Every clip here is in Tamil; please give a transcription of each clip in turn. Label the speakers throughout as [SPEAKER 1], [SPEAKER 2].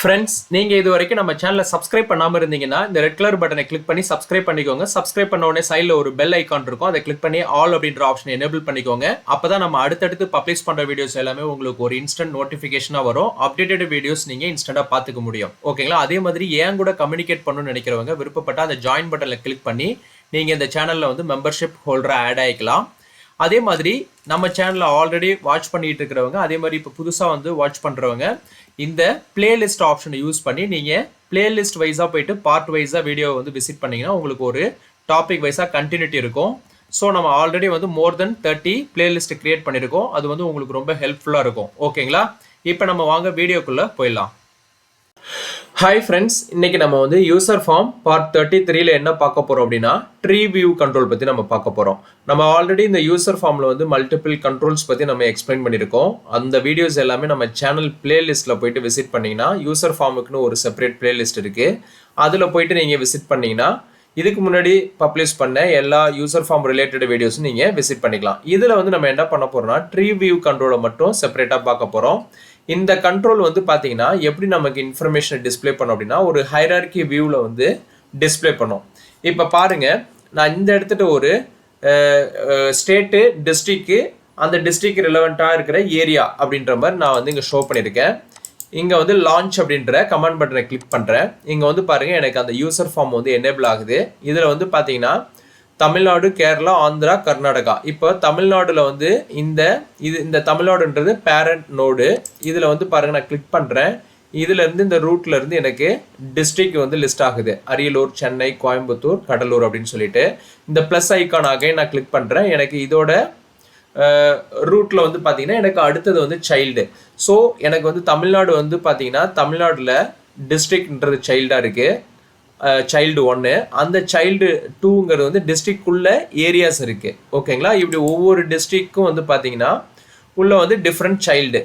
[SPEAKER 1] Friends, நீங்க இதுவரைக்கும் நம்ம சேனலை சப்ஸ்கிரைப் பண்ணாம இருந்தீங்கன்னா இந்த ரெட் கலர் பட்டனை கிளிக் பண்ணி சப்ஸ்கிரைப் பண்ணிக்கோங்க. சப்ஸ்கிரைப் பண்ண உடனே சைடுல ஒரு பெல் ஐகான் இருக்கும். அதை கிளிக் பண்ணி ஆல் அப்படின்ற ஆப்ஷனை எனேபிள் பண்ணிக்கோங்க. அப்பதான் நம்ம அடுத்தடுத்து பப்ளிஷ் பண்ற வீடியோஸ் எல்லாமே உங்களுக்கு ஒரு இன்ஸ்டன்ட் நோட்டிபிகேஷனா வரும். அப்டேட்டட் வீடியோஸ் நீங்க இன்ஸ்டன்டா பாத்துக்க முடியும். ஓகேங்களா? அதே மாதிரி ஏன் கூட கம்யூனிகேட் பண்ணணும்னு நினைக்கிறவங்க விருப்பப்பட்ட அந்த ஜாயின் பட்டனை கிளிக் பண்ணி நீங்க இந்த சேனல்ல வந்து மெம்பர்ஷிப் ஹோல்டரா ஆட் ஆயிக்கலாம். அதே மாதிரி நம்ம சேனலை ஆல்ரெடி வாட்ச் பண்ணிட்டு இருக்கிறவங்க, அதே மாதிரி இப்போ புதுசாக வந்து வாட்ச் பண்ணுறவங்க இந்த பிளேலிஸ்ட் ஆப்ஷனை யூஸ் பண்ணி நீங்கள் பிளேலிஸ்ட் வைஸாக போயிட்டு பார்ட் வைஸாக வீடியோ வந்து விசிட் பண்ணிங்கன்னா உங்களுக்கு ஒரு டாபிக் வைஸாக கண்டினியூட்டி இருக்கும். ஸோ நம்ம ஆல்ரெடி வந்து மோர் தென் 30 பிளேலிஸ்ட் கிரியேட் பண்ணியிருக்கோம். அது வந்து உங்களுக்கு ரொம்ப ஹெல்ப்ஃபுல்லாக இருக்கும். ஓகேங்களா? இப்போ நம்ம வாங்க வீடியோக்குள்ளே போயிடலாம். ஹாய் ஃப்ரெண்ட்ஸ், இன்னைக்கு நம்ம வந்து யூசர் ஃபார்ம் பார்ட் 33ல என்ன பார்க்க போகிறோம் அப்படின்னா ட்ரீ வியூ கண்ட்ரோல் பற்றி நம்ம பார்க்க போகிறோம். நம்ம ஆல்ரெடி இந்த யூசர் ஃபார்மில் வந்து மல்டிபிள் கண்ட்ரோல்ஸ் பற்றி நம்ம எக்ஸ்பிளைன் பண்ணியிருக்கோம். அந்த வீடியோஸ் எல்லாமே நம்ம சேனல் பிளேலிஸ்ட்டில் போயிட்டு விசிட் பண்ணிங்கன்னா யூசர் ஃபார்முக்குன்னு ஒரு செப்பரேட் பிளேலிஸ்ட் இருக்குது. அதில் போயிட்டு நீங்கள் விசிட் பண்ணிங்கன்னா இதுக்கு முன்னாடி பப்ளிஷ் பண்ண எல்லா யூசர் ஃபார்ம் ரிலேட்டட் வீடியோஸும் நீங்கள் விசிட் பண்ணிக்கலாம். இதில் வந்து நம்ம என்ன பண்ண போகிறோம்னா ட்ரீ வியூ கண்ட்ரோலை மட்டும் செப்பரேட்டாக பார்க்க போகிறோம். இந்த கண்ட்ரோல் வந்து பார்த்தீங்கன்னா எப்படி நமக்கு இன்ஃபர்மேஷனை டிஸ்பிளே பண்ணும் அப்படின்னா ஒரு ஹைரார்கி வியூவில் வந்து டிஸ்பிளே பண்ணும். இப்போ பாருங்கள், நான் இந்த இடத்துட்டு ஒரு ஸ்டேட்டு டிஸ்ட்ரிக்கு அந்த டிஸ்ட்ரிக் ரிலவெண்ட்டாக இருக்கிற ஏரியா அப்படின்ற மாதிரி நான் வந்து இங்கே ஷோ பண்ணியிருக்கேன். இங்கே வந்து லான்ச் அப்படின்ற கமெண்ட் பட்டனை கிளிக் பண்ணுறேன். இங்கே வந்து பாருங்கள் எனக்கு அந்த யூசர் ஃபார்ம் வந்து எனேபிள் ஆகுது. இதில் வந்து பார்த்தீங்கன்னா தமிழ்நாடு, கேரளா, ஆந்திரா, கர்நாடகா. இப்போ தமிழ்நாடுல வந்து இந்த தமிழ்நாடுன்றது பேரண்ட் நோடு. இதில் வந்து பாருங்க நான் கிளிக் பண்ணுறேன். இதுலேருந்து இந்த ரூட்ல இருந்து எனக்கு டிஸ்ட்ரிக்ட் வந்து லிஸ்ட் ஆகுது. அரியலூர், சென்னை, கோயம்புத்தூர், கடலூர் அப்படின்னு சொல்லிட்டு இந்த ப்ளஸ் ஐக்கானாக நான் கிளிக் பண்ணுறேன். எனக்கு இதோட ரூட்டில் வந்து பார்த்தீங்கன்னா எனக்கு அடுத்தது வந்து சைல்டு. ஸோ எனக்கு வந்து தமிழ்நாடு வந்து பார்த்தீங்கன்னா தமிழ்நாட்டில் டிஸ்ட்ரிக்ட்ன்றது சைல்டாக இருக்குது, சைல்டு 1. அந்த சைல்டு 2ங்கிறது வந்து டிஸ்ட்ரிக்ட்குள்ள ஏரியாஸ் இருக்குது. ஓகேங்களா? இப்படி ஒவ்வொரு டிஸ்ட்ரிக்ட்க்கும் வந்து பார்த்தீங்கன்னா உள்ள வந்து டிஃப்ரெண்ட் சைல்டு.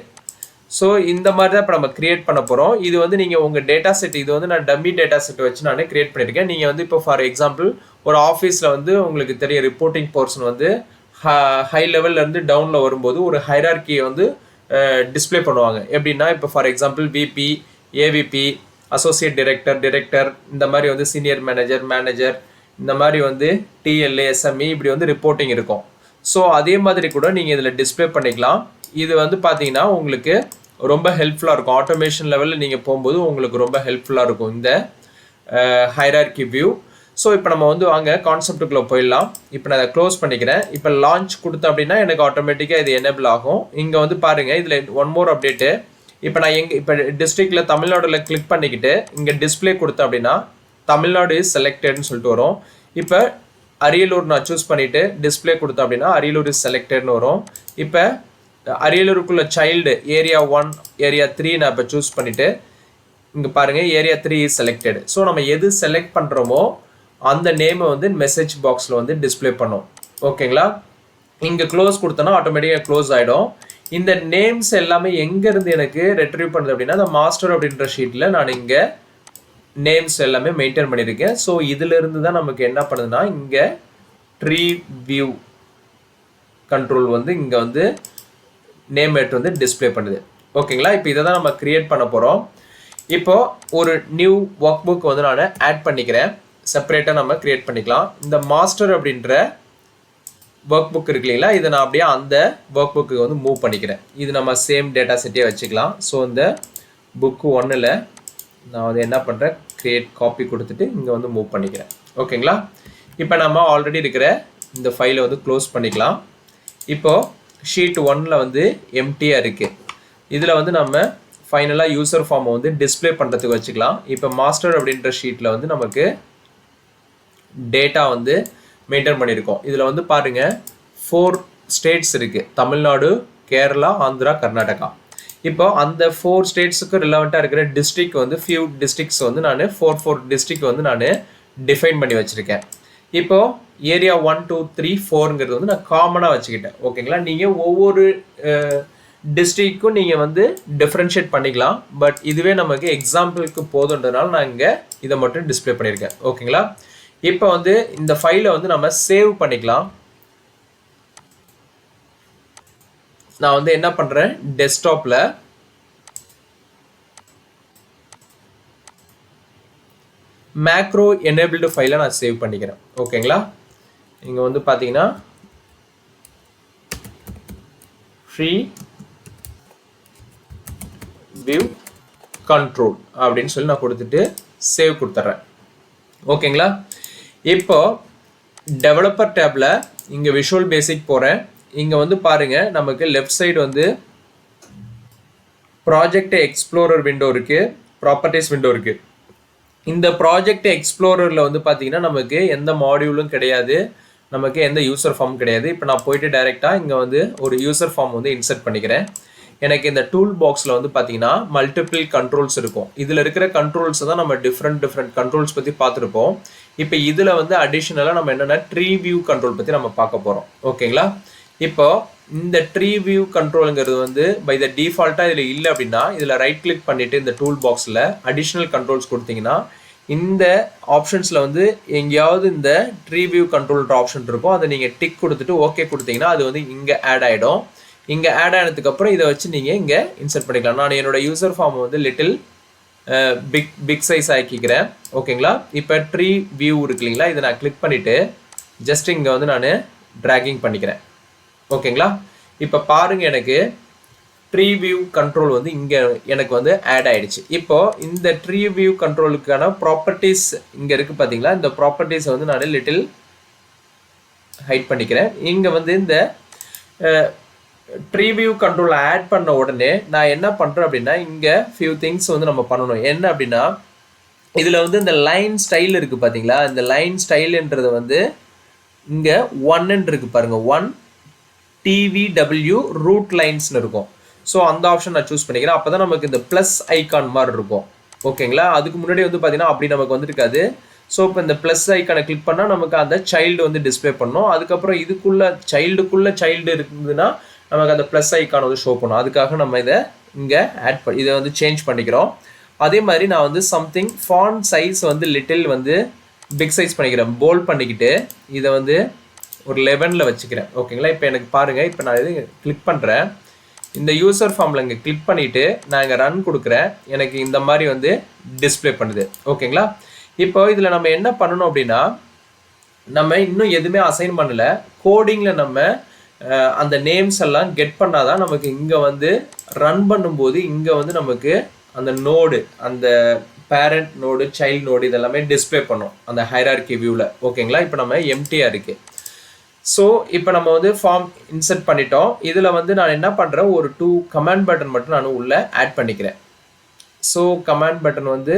[SPEAKER 1] ஸோ இந்த மாதிரி தான் இப்போ நம்ம கிரியேட் பண்ண போகிறோம். இது வந்து நீங்கள் உங்கள் டேட்டா செட், இது வந்து நான் டம்மி டேட்டா செட் வச்சு நான் கிரியேட் பண்ணியிருக்கேன். நீங்கள் வந்து இப்போ ஃபார் எக்ஸாம்பிள் ஒரு ஆஃபீஸில் வந்து உங்களுக்கு தெரிய ரிப்போர்ட்டிங் போர்ஷன் வந்து ஹை லெவல்லேருந்து டவுனில் வரும்போது ஒரு ஹைரார்கியை வந்து டிஸ்பிளே பண்ணுவாங்க. எப்படின்னா இப்போ for example VP, AVP, associate director, இந்த மாதிரி வந்து சீனியர் மேனேஜர், இந்த மாதிரி வந்து டிஎல்ஏ, எஸ்எம்இ, இப்படி வந்து ரிப்போர்ட்டிங் இருக்கும். ஸோ அதே மாதிரி கூட நீங்கள் இதில் டிஸ்பிளே பண்ணிக்கலாம். இது வந்து பார்த்தீங்கன்னா உங்களுக்கு ரொம்ப ஹெல்ப்ஃபுல்லாக இருக்கும். ஆட்டோமேஷன் லெவலில் நீங்கள் போகும்போது உங்களுக்கு ரொம்ப ஹெல்ப்ஃபுல்லாக இருக்கும் இந்த ஹைரார்கி வியூ. ஸோ இப்போ நம்ம வந்து வாங்க கான்செப்டுக்குள்ளே போயிடலாம். இப்போ நான் அதை க்ளோஸ் பண்ணிக்கிறேன். இப்போ லான்ச் கொடுத்தேன் அப்படின்னா எனக்கு ஆட்டோமேட்டிக்காக இது எனேபிள் ஆகும். இங்கே வந்து பாருங்கள், இதில் ஒன் மோர் அப்டேட்டு. இப்போ நான் இப்போ டிஸ்ட்ரிக்டில் தமிழ்நாடுல கிளிக் பண்ணிக்கிட்டு இங்கே டிஸ்பிளே கொடுத்தேன் அப்படின்னா தமிழ்நாடு இஸ் செலக்டட்னு சொல்லிட்டு வரும். இப்போ அரியலூர் நான் சூஸ் பண்ணிவிட்டு டிஸ்பிளே கொடுத்தேன் அப்படின்னா அரியலூர் இஸ் செலக்டட்னு வரும். இப்போ அரியலூருக்குள்ள சைல்டு ஏரியா 1, ஏரியா 3 நான் இப்போ சூஸ் பண்ணிவிட்டு இங்கே பாருங்கள் ஏரியா 3 இஸ் செலக்டட். ஸோ நம்ம எது செலக்ட் பண்ணுறோமோ அந்த நேமை வந்து மெசேஜ் பாக்ஸில் வந்து டிஸ்பிளே பண்ணும். ஓகேங்களா? இங்கே க்ளோஸ் கொடுத்தோன்னா ஆட்டோமேட்டிக்காக க்ளோஸ் ஆகிடும். இந்த நேம்ஸ் எல்லாமே எங்கேருந்து எனக்கு ரெட்ரீவ் பண்ணுது அப்படின்னா இந்த மாஸ்டர் அப்படின்ற ஷீட்டில் நான் இங்கே நேம்ஸ் எல்லாமே மெயின்டைன் பண்ணியிருக்கேன். ஸோ இதிலிருந்து தான் நமக்கு என்ன பண்ணுதுன்னா இங்கே ட்ரீ வியூ கண்ட்ரோல் வந்து இங்கே வந்து நேம் எடுத்து வந்து டிஸ்பிளே பண்ணுது. ஓகேங்களா? இப்போ இதை தான் நம்ம கிரியேட் பண்ண போகிறோம். இப்போது ஒரு நியூ ஒர்க் புக் வந்து நான் ஆட் பண்ணிக்கிறேன். செப்பரேட்டாக நம்ம கிரியேட் பண்ணிக்கலாம். இந்த மாஸ்டர் அப்படின்ற ஒர்க் புக் இருக்கு இல்லைங்களா, இதை நான் அப்படியே அந்த ஒர்க் புக்கு வந்து மூவ் பண்ணிக்கிறேன். இது நம்ம சேம் டேட்டா செட்டே வச்சுக்கலாம். ஸோ இந்த புக்கு 1ல் நான் வந்து என்ன பண்ணுறேன், கிரியேட் காப்பி கொடுத்துட்டு இங்கே வந்து மூவ் பண்ணிக்கிறேன். ஓகேங்களா? இப்போ நம்ம ஆல்ரெடி இருக்கிற இந்த ஃபைலை வந்து க்ளோஸ் பண்ணிக்கலாம். இப்போது ஷீட் 1ல் வந்து எம்டியாக இருக்குது. இதில் வந்து நம்ம ஃபைனலாக யூசர் ஃபார்மை வந்து டிஸ்பிளே பண்ணுறதுக்கு வச்சுக்கலாம். இப்போ மாஸ்டர் அப்படின்ற ஷீட்டில் வந்து நமக்கு டேட்டா வந்து மெயின்டைன் பண்ணியிருக்கோம். இதில் வந்து பாருங்கள் 4 ஸ்டேட்ஸ் இருக்குது, தமிழ்நாடு, கேரளா, ஆந்திரா, கர்நாடகா. இப்போ அந்த 4 ஸ்டேட்ஸுக்கு ரிலவெண்ட்டாக இருக்கிற டிஸ்ட்ரிக்ட் வந்து ஃபியூ டிஸ்ட்ரிக்ஸ் வந்து நான் 4 டிஸ்ட்ரிக்ட் வந்து நான் டிஃபைன் பண்ணி வச்சுருக்கேன். இப்போது ஏரியா 1, 2, 3, 4ங்கிறது வந்து நான் காமனாக வச்சுக்கிட்டேன். ஓகேங்களா? நீங்கள் ஒவ்வொரு டிஸ்ட்ரிக்ட்க்கும் நீங்கள் வந்து டிஃப்ரென்ஷியேட் பண்ணிக்கலாம். பட் இதுவே நமக்கு எக்ஸாம்பிளுக்கு போதுன்றதுனால நான் இங்கே இதை மட்டும் டிஸ்பிளே பண்ணியிருக்கேன். ஓகேங்களா? இப்போ வந்து இந்த ஃபைலை வந்து நம்ம சேவ் பண்ணிக்கலாம். நான் வந்து என்ன பண்ணுறேன், டெஸ்க்டாப்பில் மேக்ரோ எனேபிள்டு ஃபைலை நான் சேவ் பண்ணிக்கிறேன். ஓகேங்களா, இங்கே வந்து பார்த்தீங்கன்னா TREEVIEW CONTROL அப்படின்னு சொல்லி நான் கொடுத்துட்டு சேவ் கொடுத்துட்றேன். ஓகேங்களா, இப்போ டெவலப்பர் டேப்ல இங்கே விஷுவல் பேசிக் போகிறேன். இங்கே வந்து பாருங்க, நமக்கு லெஃப்ட் சைடு வந்து ப்ராஜெக்ட் எக்ஸ்ப்ளோரர் விண்டோ இருக்கு, ப்ராப்பர்ட்டிஸ் விண்டோ இருக்கு. இந்த ப்ராஜெக்ட் எக்ஸ்ப்ளோரரில் வந்து பார்த்தீங்கன்னா நமக்கு எந்த மாடியூலும் கிடையாது, நமக்கு எந்த யூசர் ஃபார்ம் கிடையாது. இப்போ நான் போயிட்டு டைரெக்டாக இங்கே வந்து ஒரு யூசர் ஃபார்ம் வந்து இன்சர்ட் பண்ணிக்கிறேன். எனக்கு இந்த டூல் பாக்ஸில் வந்து பார்த்தீங்கன்னா மல்டிபிள் கண்ட்ரோல்ஸ் இருக்கும். இதில் இருக்கிற கண்ட்ரோல்ஸ் தான் நம்ம டிஃப்ரெண்ட் கண்ட்ரோல்ஸ் பற்றி பார்த்துருப்போம். இப்போ இதில் வந்து அடிஷ்னலாக நம்ம என்னென்னா TREEVIEW கண்ட்ரோல் பற்றி நம்ம பார்க்க போகிறோம். ஓகேங்களா, இப்போ இந்த TREEVIEW கண்ட்ரோலுங்கிறது வந்து பை த டிஃபால்ட்டாக இதில் இல்லை அப்படின்னா இதில் ரைட் கிளிக் பண்ணிவிட்டு இந்த டூல் பாக்ஸில் அடிஷ்னல் கண்ட்ரோல்ஸ் கொடுத்தீங்கன்னா இந்த ஆப்ஷன்ஸில் வந்து எங்கேயாவது இந்த TREEVIEW கண்ட்ரோல்ன்ற ஆப்ஷன் இருக்கும். அதை நீங்கள் டிக் கொடுத்துட்டு ஓகே கொடுத்தீங்கன்னா அது வந்து இங்கே ஆட் ஆகிடும். இங்கே ஆட் ஆனதுக்கப்புறம் இதை வச்சு நீங்கள் இங்கே இன்சர்ட் பண்ணிக்கலாம். நான் என்னோட யூசர் ஃபார்ம் வந்து லிட்டில் பிக் சைஸ் ஆக்கிக்கிறேன். ஓகேங்களா, இப்போ TREEVIEW இருக்கு இல்லைங்களா, இதை நான் கிளிக் பண்ணிவிட்டு ஜஸ்ட் இங்கே வந்து நான் ட்ராகிங் பண்ணிக்கிறேன். ஓகேங்களா, இப்போ பாருங்கள், எனக்கு TREEVIEW கண்ட்ரோல் வந்து இங்கே எனக்கு வந்து ஆட் ஆகிடுச்சு. இப்போ இந்த TREEVIEW கண்ட்ரோலுக்கான ப்ராப்பர்ட்டிஸ் இங்கே இருக்குது பார்த்தீங்களா, இந்த ப்ராப்பர்ட்டிஸை வந்து நான் லிட்டில் ஹைட் பண்ணிக்கிறேன். இங்கே வந்து இந்த TREEVIEW கண்ட்ரோல் ஆட் பண்ண உடனே நான் என்ன பண்ணுறேன் அப்படின்னா இங்கே ஃபியூ திங்ஸ் வந்து நம்ம பண்ணணும். என்ன அப்படின்னா இதில் வந்து இந்த லைன் ஸ்டைல் இருக்குது பார்த்தீங்களா, இந்த லைன் ஸ்டைலுன்றது வந்து இங்கே 1 இருக்கு பாருங்க, 1 TVW ரூட் லைன்ஸ்னு இருக்கும். ஸோ அந்த ஆப்ஷன் நான் சூஸ் பண்ணிக்கிறேன். அப்போ தான் நமக்கு இந்த ப்ளஸ் ஐக்கான் மாதிரி இருக்கும். ஓகேங்களா, அதுக்கு முன்னாடி வந்து பார்த்தீங்கன்னா அப்படி நமக்கு வந்துருக்காது. ஸோ இப்போ இந்த ப்ளஸ் ஐக்கானை கிளிக் பண்ணால் நமக்கு அந்த சைல்டு வந்து டிஸ்பிளே பண்ணணும். அதுக்கப்புறம் இதுக்குள்ளே சைல்டு இருக்குதுன்னா நமக்கு அந்த ப்ளஸ் ஐக்கான் வந்து ஷோ பண்ணும். அதுக்காக நம்ம இதை இங்கே இதை வந்து சேஞ்ச் பண்ணிக்கிறோம். அதே மாதிரி நான் வந்து சம்திங் ஃபாண்ட் சைஸ் வந்து லிட்டில் வந்து பிக் சைஸ் பண்ணிக்கிறேன், போல்ட் பண்ணிக்கிட்டு இதை வந்து ஒரு 11 வச்சுக்கிறேன். ஓகேங்களா, இப்போ எனக்கு பாருங்கள், இப்போ நான் இது கிளிக் பண்ணுறேன். இந்த யூசர் ஃபார்மில் இங்கே கிளிக் பண்ணிவிட்டு நான் இங்கே ரன் கொடுக்குறேன். எனக்கு இந்த மாதிரி வந்து டிஸ்பிளே பண்ணுது. ஓகேங்களா, இப்போ இதில் நம்ம என்ன பண்ணணும் அப்படின்னா நம்ம இன்னும் எதுவுமே அசைன் பண்ணலை. கோடிங்கில் நம்ம அந்த நேம்ஸ் எல்லாம் கெட் பண்ணாதான் நமக்கு இங்கே வந்து ரன் பண்ணும்போது இங்கே வந்து நமக்கு அந்த நோடு, அந்த பேரண்ட் நோடு, சைல்டு நோடு இதெல்லாமே டிஸ்பிளே பண்ணும் அந்த ஹைரார்கி வியூவில். ஓகேங்களா, இப்போ நம்ம எம்டியாக இருக்குது. ஸோ இப்போ நம்ம வந்து ஃபார்ம் இன்சர்ட் பண்ணிட்டோம். இதில் வந்து நான் என்ன பண்ணுறேன், ஒரு 2 கமாண்ட் பட்டன் மட்டும் நான் உள்ளே ஆட் பண்ணிக்கிறேன். ஸோ கமாண்ட் பட்டன் வந்து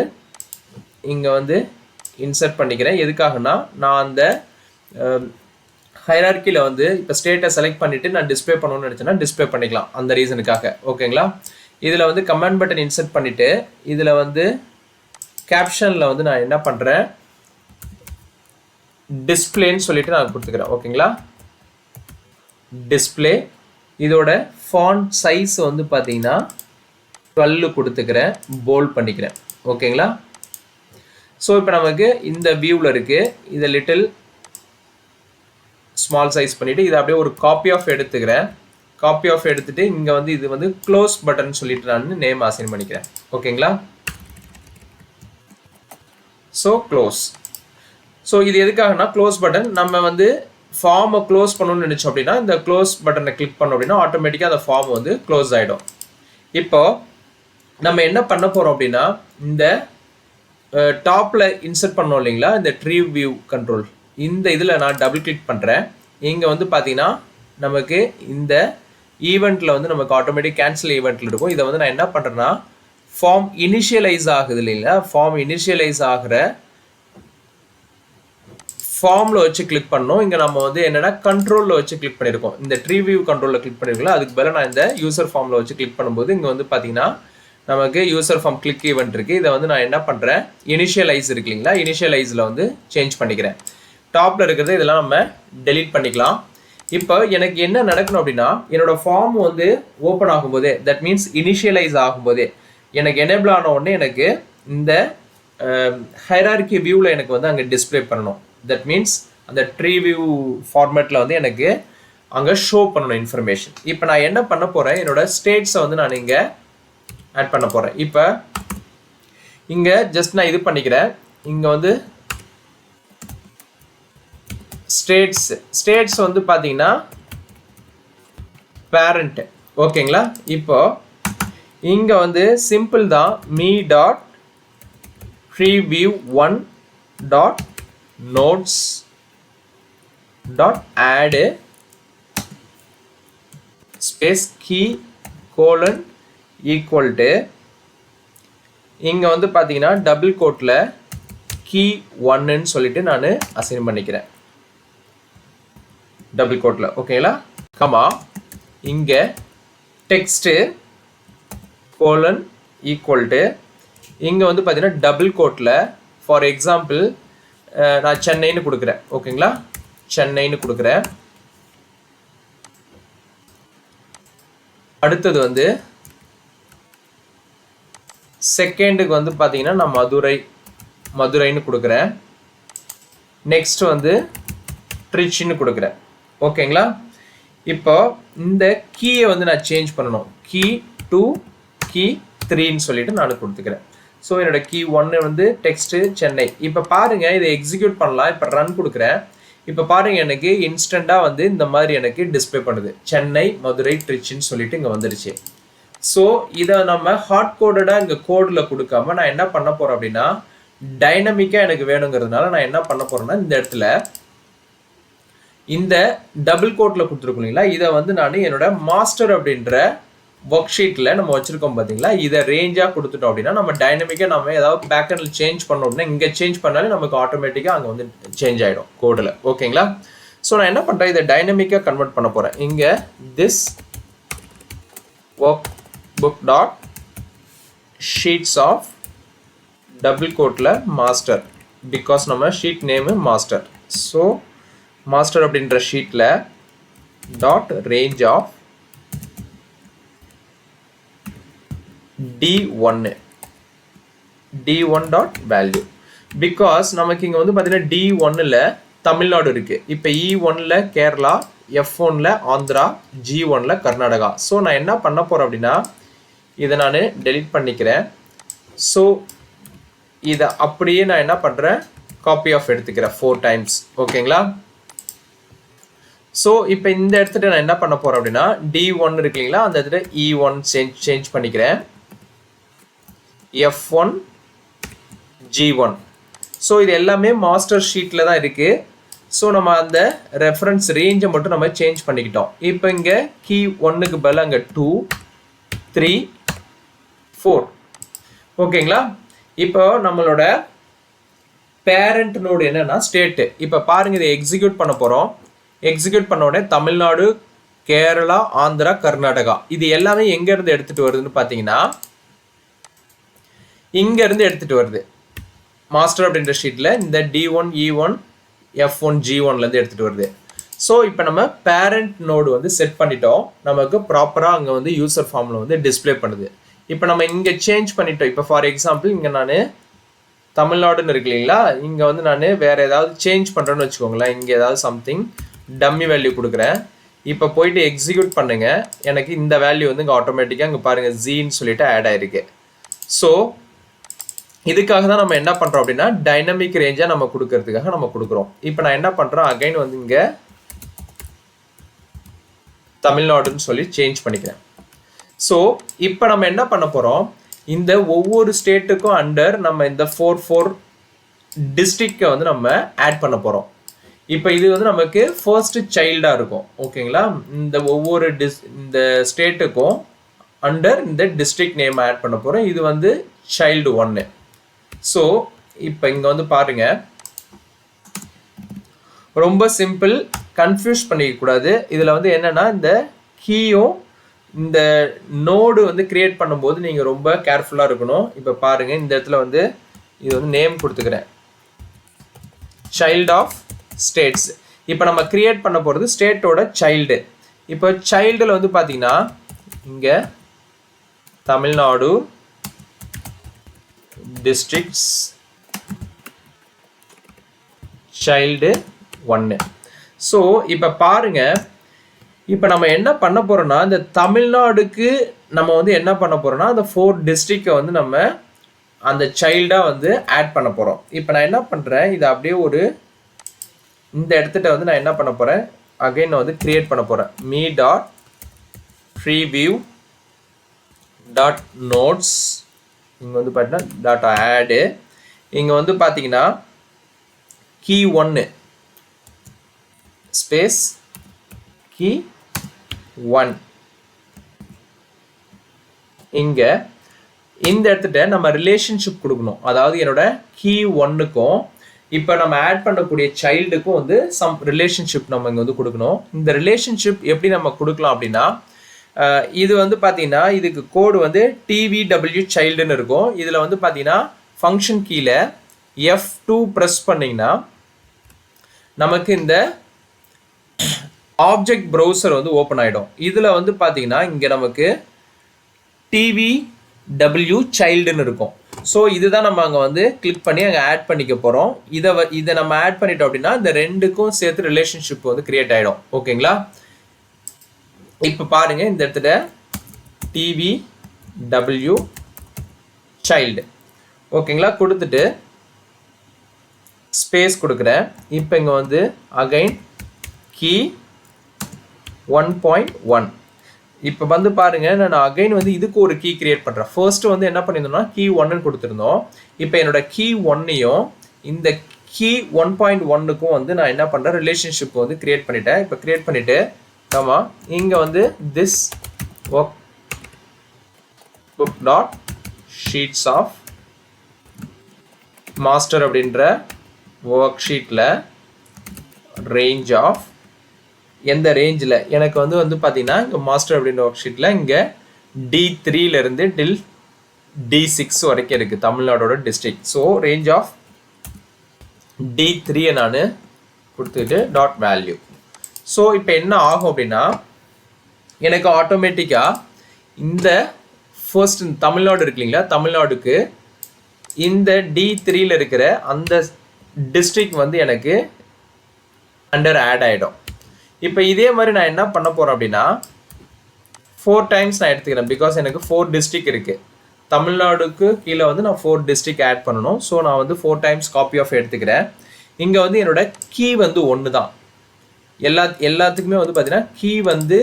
[SPEAKER 1] இங்கே வந்து இன்சர்ட் பண்ணிக்கிறேன். எதுக்காகனா நான் அந்த ஹைரார்கியில் வந்து இப்போ ஸ்டேட்டை செலக்ட் பண்ணிவிட்டு நான் டிஸ்பிளே பண்ணணும்னு நினச்சேன்னா டிஸ்பிளே பண்ணிக்கலாம், அந்த ரீசனுக்காக. ஓகேங்களா, இதில் வந்து கமாண்ட் பட்டன் இன்சர்ட் பண்ணிவிட்டு இதில் வந்து கேப்ஷனில் வந்து நான் என்ன பண்ணுறேன், டிஸ்பிளேன்னு சொல்லிட்டு நான் கொடுத்துக்கிறேன். ஓகேங்களா, டிஸ்பிளே, இதோட ஃபாண்ட் சைஸ் வந்து பார்த்தீங்கன்னா 12 கொடுத்துக்கிறேன், போல்ட் பண்ணிக்கிறேன். ஓகேங்களா, ஸோ இப்போ நமக்கு இந்த வியூவில் இருக்குது. இதை லிட்டில் ஸ்மால் சைஸ் பண்ணிவிட்டு இதை அப்படியே ஒரு காப்பி ஆஃப் எடுத்துக்கிறேன். காப்பி ஆஃப் எடுத்துகிட்டு இங்கே வந்து இது வந்து க்ளோஸ் பட்டன் சொல்லிட்டு நான் நேம் அசைன் பண்ணிக்கிறேன். ஓகேங்களா, ஸோ க்ளோஸ். ஸோ இது எதுக்காகனா க்ளோஸ் பட்டன் நம்ம வந்து ஃபார்மை க்ளோஸ் பண்ணணும்னு நினச்சோம் அப்படின்னா இந்த க்ளோஸ் பட்டனை கிளிக் பண்ணோம் அப்படின்னா ஆட்டோமேட்டிக்காக அந்த ஃபார்ம் வந்து க்ளோஸ் ஆகிடும். இப்போ நம்ம என்ன பண்ண போகிறோம் அப்படின்னா இந்த டாப்பில் இன்சர்ட் பண்ணோம் இல்லைங்களா, இந்த TREEVIEW கண்ட்ரோல், இந்த இதில் நான் டபுள் கிளிக் பண்ணுறேன். இங்கே வந்து பார்த்தீங்கன்னா நமக்கு இந்த ஈவெண்ட்டில் வந்து நமக்கு ஆட்டோமேட்டிக் கேன்சல் ஈவெண்ட்டில் இருக்கும். இதை வந்து நான் என்ன பண்ணுறேன்னா ஃபார்ம் இனிஷியலைஸ் ஆகுது இல்லைங்களா, ஃபார்ம் இனிஷியலைஸ் ஆகிற ஃபார்மில் வச்சு கிளிக் பண்ணோம். இங்கே நம்ம வந்து என்னென்னா கண்ட்ரோலில் வச்சு கிளிக் பண்ணியிருக்கோம். இந்த TREEVIEW கண்ட்ரோலில் கிளிக் பண்ணியிருக்கோம். அதுக்கு பதிலாக நான் இந்த யூசர் ஃபார்மில் வச்சு கிளிக் பண்ணும்போது இங்கே வந்து பார்த்தீங்கன்னா நமக்கு யூசர் ஃபார்ம் கிளிக் ஈவெண்ட் இருக்குது. இதை வந்து நான் என்ன பண்ணுறேன், இனிஷியலைஸ் இருக்கு இல்லைங்களா, இனிஷியலைஸில் வந்து சேஞ்ச் பண்ணிக்கிறேன். டாப்பில் இருக்கிறது இதெல்லாம் நம்ம டெலீட் பண்ணிக்கலாம். இப்போ எனக்கு என்ன நடக்கணும் அப்படின்னா என்னோடய ஃபார்ம் வந்து ஓப்பன் ஆகும்போதே, தட் மீன்ஸ் இனிஷியலைஸ் ஆகும்போதே எனக்கு எனேபிள் ஆன உடனே எனக்கு இந்த ஹைரார்கி வியூவில் எனக்கு வந்து அங்கே டிஸ்பிளே பண்ணணும். தட் மீன்ஸ் அந்த TREEVIEW ஃபார்மேட்டில் வந்து எனக்கு அங்கே ஷோ பண்ணணும் இன்ஃபர்மேஷன். இப்போ நான் என்ன பண்ண போகிறேன், என்னோடய ஸ்டேட்ஸை வந்து நான் இங்கே ஆட் பண்ண போகிறேன். இப்போ இங்கே ஜஸ்ட் நான் இது பண்ணிக்கிறேன், இங்க வந்து ஸ்டேட்ஸ் வந்து பாத்தீங்கன்னா parent. ஓகேங்களா? இப்போ இங்க வந்து சிம்பிள் தான் me dot preview 1 dot nodes dot add space key colon equal to இங்க வந்து பாத்தீங்கன்னா டபுள் கோட்ல key 1 ன்னு சொல்லிட்டு நான் அசைன் பண்ணிக்கிறேன் டபுள் கோட்ல ஓகேங்களா கமா இங்க text colon equal to இங்க வந்து பாத்தீங்கன்னா டபுள் கோட்ல ஃபார் எக்ஸாம்பிள் நான் சென்னைன்னு கொடுக்கிறேன் ஓகேங்களா சென்னைன்னு கொடுக்கிறேன் அடுத்தது வந்து செகண்டுக்கு வந்து பாத்தீங்கன்னா நான் மதுரைன்னு கொடுக்கிறேன் நெக்ஸ்ட் வந்து ட்ரிச்சின்னு கொடுக்கிறேன் ஓகேங்களா இப்போ இந்த கீயை வந்து நான் சேஞ்ச் பண்ணணும் கீ 2 கீ 3 ன்னு சொல்லிட்டு நான் கொடுத்துக்கிறேன் ஸோ என்னோட கீ 1 வந்து டெக்ஸ்ட் சென்னை இப்போ பாருங்க இதை எக்ஸிக்யூட் பண்ணலாம் இப்போ ரன் கொடுக்குறேன் இப்போ பாருங்க எனக்கு இன்ஸ்டண்டா வந்து இந்த மாதிரி எனக்கு டிஸ்பிளே பண்ணுது சென்னை மதுரை ட்ரிச்சின்னு சொல்லிட்டு இங்க வந்துருச்சு ஸோ இதை நம்ம ஹார்ட் கோடடா இங்க கோட்ல கொடுக்காம நான் என்ன பண்ண போறேன் அப்படின்னா டைனமிக்கா எனக்கு வேணுங்கிறதுனால நான் என்ன பண்ண போறேன்னா இந்த இடத்துல இந்த டபுள் கோட்ல கொடுத்துருக்கோம் இல்லைங்களா இதை வந்து நான் என்னோட மாஸ்டர் அப்படின்ற ஒர்க் ஷீட்ல நம்ம வச்சிருக்கோம் பாத்தீங்களா இதை ரேஞ்சா கொடுத்துட்டோம் அப்படின்னா நம்ம டைனமிக்கா நம்ம ஏதாவது பேக்கெண்ட்ல சேஞ்ச் பண்ணோம் அப்படின்னா இங்க சேஞ்ச் பண்ணாலே நமக்கு ஆட்டோமேட்டிக்கா அங்க வந்து சேஞ்ச் ஆயிடும் கோட்ல ஓகேங்களா ஸோ நான் என்ன பண்றேன் இதை டைனமிக்கா கன்வெர்ட் பண்ண போறேன் இங்க this workbook dot sheets of double quoteல master because நம்ம sheet name master so master அப்படின்ற ஷீட்ல dot range of d1 dot value because நமக்கு இங்க வந்து பாத்தீங்கன்னா d1ல தமிழ்நாடு இருக்கு இப்போ e1ல கேரளா f1ல ஆந்திரா g1ல கர்நாடகா ஸோ நான் என்ன பண்ண போறேன் அப்படின்னா இதை நான் டெலீட் பண்ணிக்கிறேன் ஸோ இதை அப்படியே நான் என்ன பண்றேன் காப்பி ஆஃப் எடுத்துக்கிறேன் 4 டைம்ஸ் ஓகேங்களா ஸோ இப்போ இந்த இடத்துல நான் என்ன பண்ண போறேன் அப்படின்னா d1 இருக்கு இல்லைங்களா அந்த இடத்துல e1 சேஞ்ச் பண்ணிக்கிறேன் f1 g1 ஸோ இது எல்லாமே மாஸ்டர் ஷீட்ல தான் இருக்கு ஸோ நம்ம அந்த ரெஃபரன்ஸ் ரேஞ்சை மட்டும் நம்ம சேஞ்ச் பண்ணிக்கிட்டோம் இப்போ இங்க கீ 1க்கு பதிலா அங்க 2 3 4 ஓகேங்களா இப்போ நம்மளோட பேரண்ட் நோடு என்னன்னா ஸ்டேட் இப்போ பாருங்க இதை எக்ஸிக்யூட் பண்ண போறோம் எக்ஸிக்யூட் பண்ண உடனே தமிழ்நாடு கேரளா ஆந்திரா கர்நாடகா இது எல்லாமே எங்க இருந்து எடுத்துட்டு வருதுன்னு பாத்தீங்கன்னா இங்க இருந்து எடுத்துட்டு வருது மாஸ்டர் அப்படின்ற ஷீட்ல இந்த d1 e1 f1 g1ல இருந்து எடுத்துட்டு வருது ஸோ இப்போ நம்ம பேரண்ட் நோடு வந்து செட் பண்ணிட்டோம் நமக்கு ப்ராப்பரா அங்க வந்து யூசர் ஃபார்ம்ல வந்து டிஸ்பிளே பண்ணுது இப்போ நம்ம இங்க சேஞ்ச் பண்ணிட்டோம் இப்போ ஃபார் எக்ஸாம்பிள் இங்க நான் தமிழ்நாடுன்னு இருக்கு இல்லைங்களா இங்க வந்து நான் வேற ஏதாவது சேஞ்ச் பண்றேன்னு வச்சுக்கோங்களேன் இங்க ஏதாவது சம்திங் டம்மி வேல்யூ கொடுக்குறேன் இப்போ போயிட்டு எக்ஸிக்யூட் பண்ணுங்க எனக்கு இந்த வேல்யூ வந்து இங்க ஆட்டோமேட்டிக்கா இங்க பாருங்க ஜீன்னு சொல்லிட்டு ஆட் ஆயிருக்கு ஸோ இதுக்காக தான் நம்ம என்ன பண்றோம் அப்படின்னா டைனமிக் ரேஞ்சா நம்ம கொடுக்கறதுக்காக நம்ம கொடுக்குறோம் இப்போ நான் என்ன பண்றேன் அகைன் வந்து இங்க தமிழ்நாடுன்னு சொல்லி சேஞ்ச் பண்ணிக்கிறேன் ஸோ இப்போ நம்ம என்ன பண்ண போறோம் இந்த ஒவ்வொரு ஸ்டேட்டுக்கும் அண்டர் நம்ம இந்த 4 டிஸ்ட்ரிக்டை வந்து நம்ம ஆட் பண்ண போறோம் இப்போ இது வந்து நமக்கு ஃபர்ஸ்ட் சைல்டா இருக்கும் ஓகேங்களா இந்த ஒவ்வொரு இந்த ஸ்டேட்டுக்கும் அண்டர் இந்த டிஸ்ட்ரிக்ட் நேம் ஆட் பண்ண போறோம் இது வந்து சைல்டு 1 ஸோ இப்போ இங்க வந்து பாருங்க ரொம்ப சிம்பிள் கன்ஃபியூஸ் பண்ணிக்க கூடாது இதுல வந்து என்னன்னா இந்த கீயும் இந்த நோடு வந்து கிரியேட் பண்ணும்போது நீங்க ரொம்ப கேர்ஃபுல்லா இருக்கணும் இப்போ பாருங்க இந்த இடத்துல வந்து இது வந்து நேம் கொடுத்துக்கிறேன் சைல்ட் ஆஃப் ஸ்டேட்ஸ் இப்போ நம்ம கிரியேட் பண்ண போறது ஸ்டேட்டோட சைல்டு இப்போ சைல்டுல வந்து பாத்தீங்கன்னா இங்க தமிழ்நாடு டிஸ்ட்ரிக்ட்ஸ் சைல்டு 1 ஸோ இப்போ பாருங்க இப்போ நம்ம என்ன பண்ண போறோம்னா இந்த தமிழ்நாடுக்கு நம்ம வந்து என்ன பண்ண போறோம்னா அந்த 4 டிஸ்ட்ரிக்டை வந்து நம்ம அந்த சைல்டா வந்து ஆட் பண்ண போறோம். இப்போ நான் என்ன பண்றேன், இதை அப்படியே ஒரு இந்த இடத்துல வந்து நான் என்ன பண்ண போறேன், அகைன் நான் வந்து கிரியேட் பண்ண போறேன். me dot preview dot notes, இங்க வந்து பார்த்தீங்கன்னா டாட் ஆட், இங்க வந்து பார்த்தீங்கன்னா key 1 ஸ்பேஸ் key 1, இங்க இந்த இடத்துல நம்ம ரிலேஷன்ஷிப் கொடுக்கணும். அதாவது என்னோட key 1க்கும் இப்போ நம்ம ஆட் பண்ணக்கூடிய சைல்டுக்கும் வந்து சம் ரிலேஷன்ஷிப் நம்ம இங்கே வந்து கொடுக்கணும். இந்த ரிலேஷன்ஷிப் எப்படி நம்ம கொடுக்கலாம் அப்படின்னா, இது வந்து பார்த்தீங்கன்னா இதுக்கு கோடு வந்து TVW சைல்டுன்னு இருக்கும். இதில் வந்து பார்த்தீங்கன்னா ஃபங்க்ஷன் கீழே F2 ப்ரெஸ் பண்ணிங்கன்னா நமக்கு இந்த ஆப்ஜெக்ட் ப்ரௌசர் வந்து ஓப்பன் ஆகிடும். இதில் வந்து பார்த்தீங்கன்னா இங்கே நமக்கு TVW சைல்டுன்னு இருக்கும். ஸோ இதுதான் நம்ம அங்கே வந்து கிளிக் பண்ணி அங்கே ஆட் பண்ணிக்க போகிறோம். இதை நம்ம ஆட் பண்ணிட்டோம் அப்படின்னா இந்த ரெண்டுக்கும் சேர்த்து ரிலேஷன்ஷிப் வந்து கிரியேட் ஆகிடும். ஓகேங்களா? இப்போ பாருங்க, இந்த இடத்துல TVW சைல்டு ஓகேங்களா கொடுத்துட்டு ஸ்பேஸ் கொடுக்குறேன். இப்போ இங்கே வந்து அகைன் key 1.1. இப்போ வந்து பாருங்க, நான் அகைன் வந்து இதுக்கு ஒரு கீ கிரியேட் பண்ணுறேன். ஃபர்ஸ்ட் வந்து என்ன பண்ணியிருந்தோம்னா key 1 கொடுத்துருந்தோம். இப்போ என்னோட key 1ஐயும் இந்த key 1.1க்கும் வந்து நான் என்ன பண்ணுறேன், ரிலேஷன்ஷிப் வந்து கிரியேட் பண்ணிட்டேன். இப்போ கிரியேட் பண்ணிட்டு ஆமா இங்கே வந்து this workbook dot sheets of master அப்படின்ற ஒர்க் ஷீட்டில் ரேஞ்ச் ஆஃப் எந்த ரேஞ்சில் எனக்கு வந்து பார்த்தீங்கன்னா இங்கே மாஸ்டர் அப்படின்ற ஒர்க் ஷீட்டில் இங்கே D3லேருந்து டில் D6 வரைக்கும் இருக்குது தமிழ்நாடோட district. So range of D3 நான் கொடுத்துக்கிட்டு டாட் வேல்யூ. ஸோ இப்போ என்ன ஆகும் அப்படின்னா எனக்கு ஆட்டோமேட்டிக்காக இந்த ஃபர்ஸ்ட் தமிழ்நாடு இருக்கு இல்லைங்களா, தமிழ்நாடுக்கு இந்த D3ல இருக்கிற அந்த டிஸ்ட்ரிக்ட் வந்து எனக்கு அண்டர் ஆட் ஆகிடும். இப்போ இதே மாதிரி நான் என்ன பண்ண போகிறேன் அப்படின்னா 4 டைம்ஸ் நான் எடுத்துக்கிறேன். பிகாஸ் எனக்கு 4 டிஸ்ட்ரிக்ட் இருக்குது. தமிழ்நாடுக்கு கீழே வந்து நான் 4 டிஸ்ட்ரிக்ட் ஆட் பண்ணணும். ஸோ நான் வந்து 4 டைம்ஸ் காப்பி ஆஃப் எடுத்துக்கிறேன். இங்கே வந்து என்னோட கீ வந்து 1 தான். எல்லாத்துக்குமே வந்து பார்த்தீங்கன்னா கீ வந்து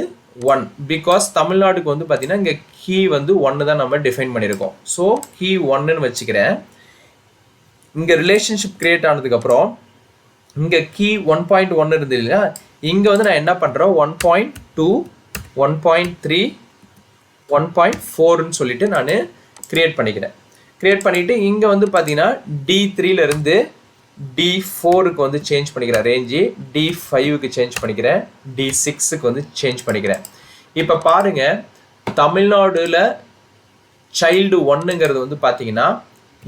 [SPEAKER 1] 1. பிகாஸ் தமிழ்நாடுக்கு வந்து பார்த்தீங்கன்னா இங்கே கீ வந்து 1 தான் நம்ம டிஃபைன் பண்ணியிருக்கோம். ஸோ கீ 1ன்னு வச்சுக்கிறேன். இங்கே ரிலேஷன்ஷிப் கிரியேட் ஆனதுக்கப்புறம் இங்கே கீ 1.1 இருந்தது இல்லையா, இங்கே வந்து நான் என்ன பண்ணுறேன் 1.2 1.3 1.4ன்னு சொல்லிட்டு நான் கிரியேட் பண்ணிக்கிறேன். கிரியேட் பண்ணிவிட்டு இங்கே வந்து பார்த்தீங்கன்னா D3லேருந்து D4க்கு வந்து சேஞ்ச் பண்ணிக்கிறேன் ரேஞ்சு, D5க்கு சேஞ்ச் பண்ணிக்கிறேன், D6க்கு வந்து சேஞ்ச் பண்ணிக்கிறேன். இப்போ பாருங்கள், தமிழ்நாடுல சைல்டு 1ங்கிறது வந்து பார்த்தீங்கன்னா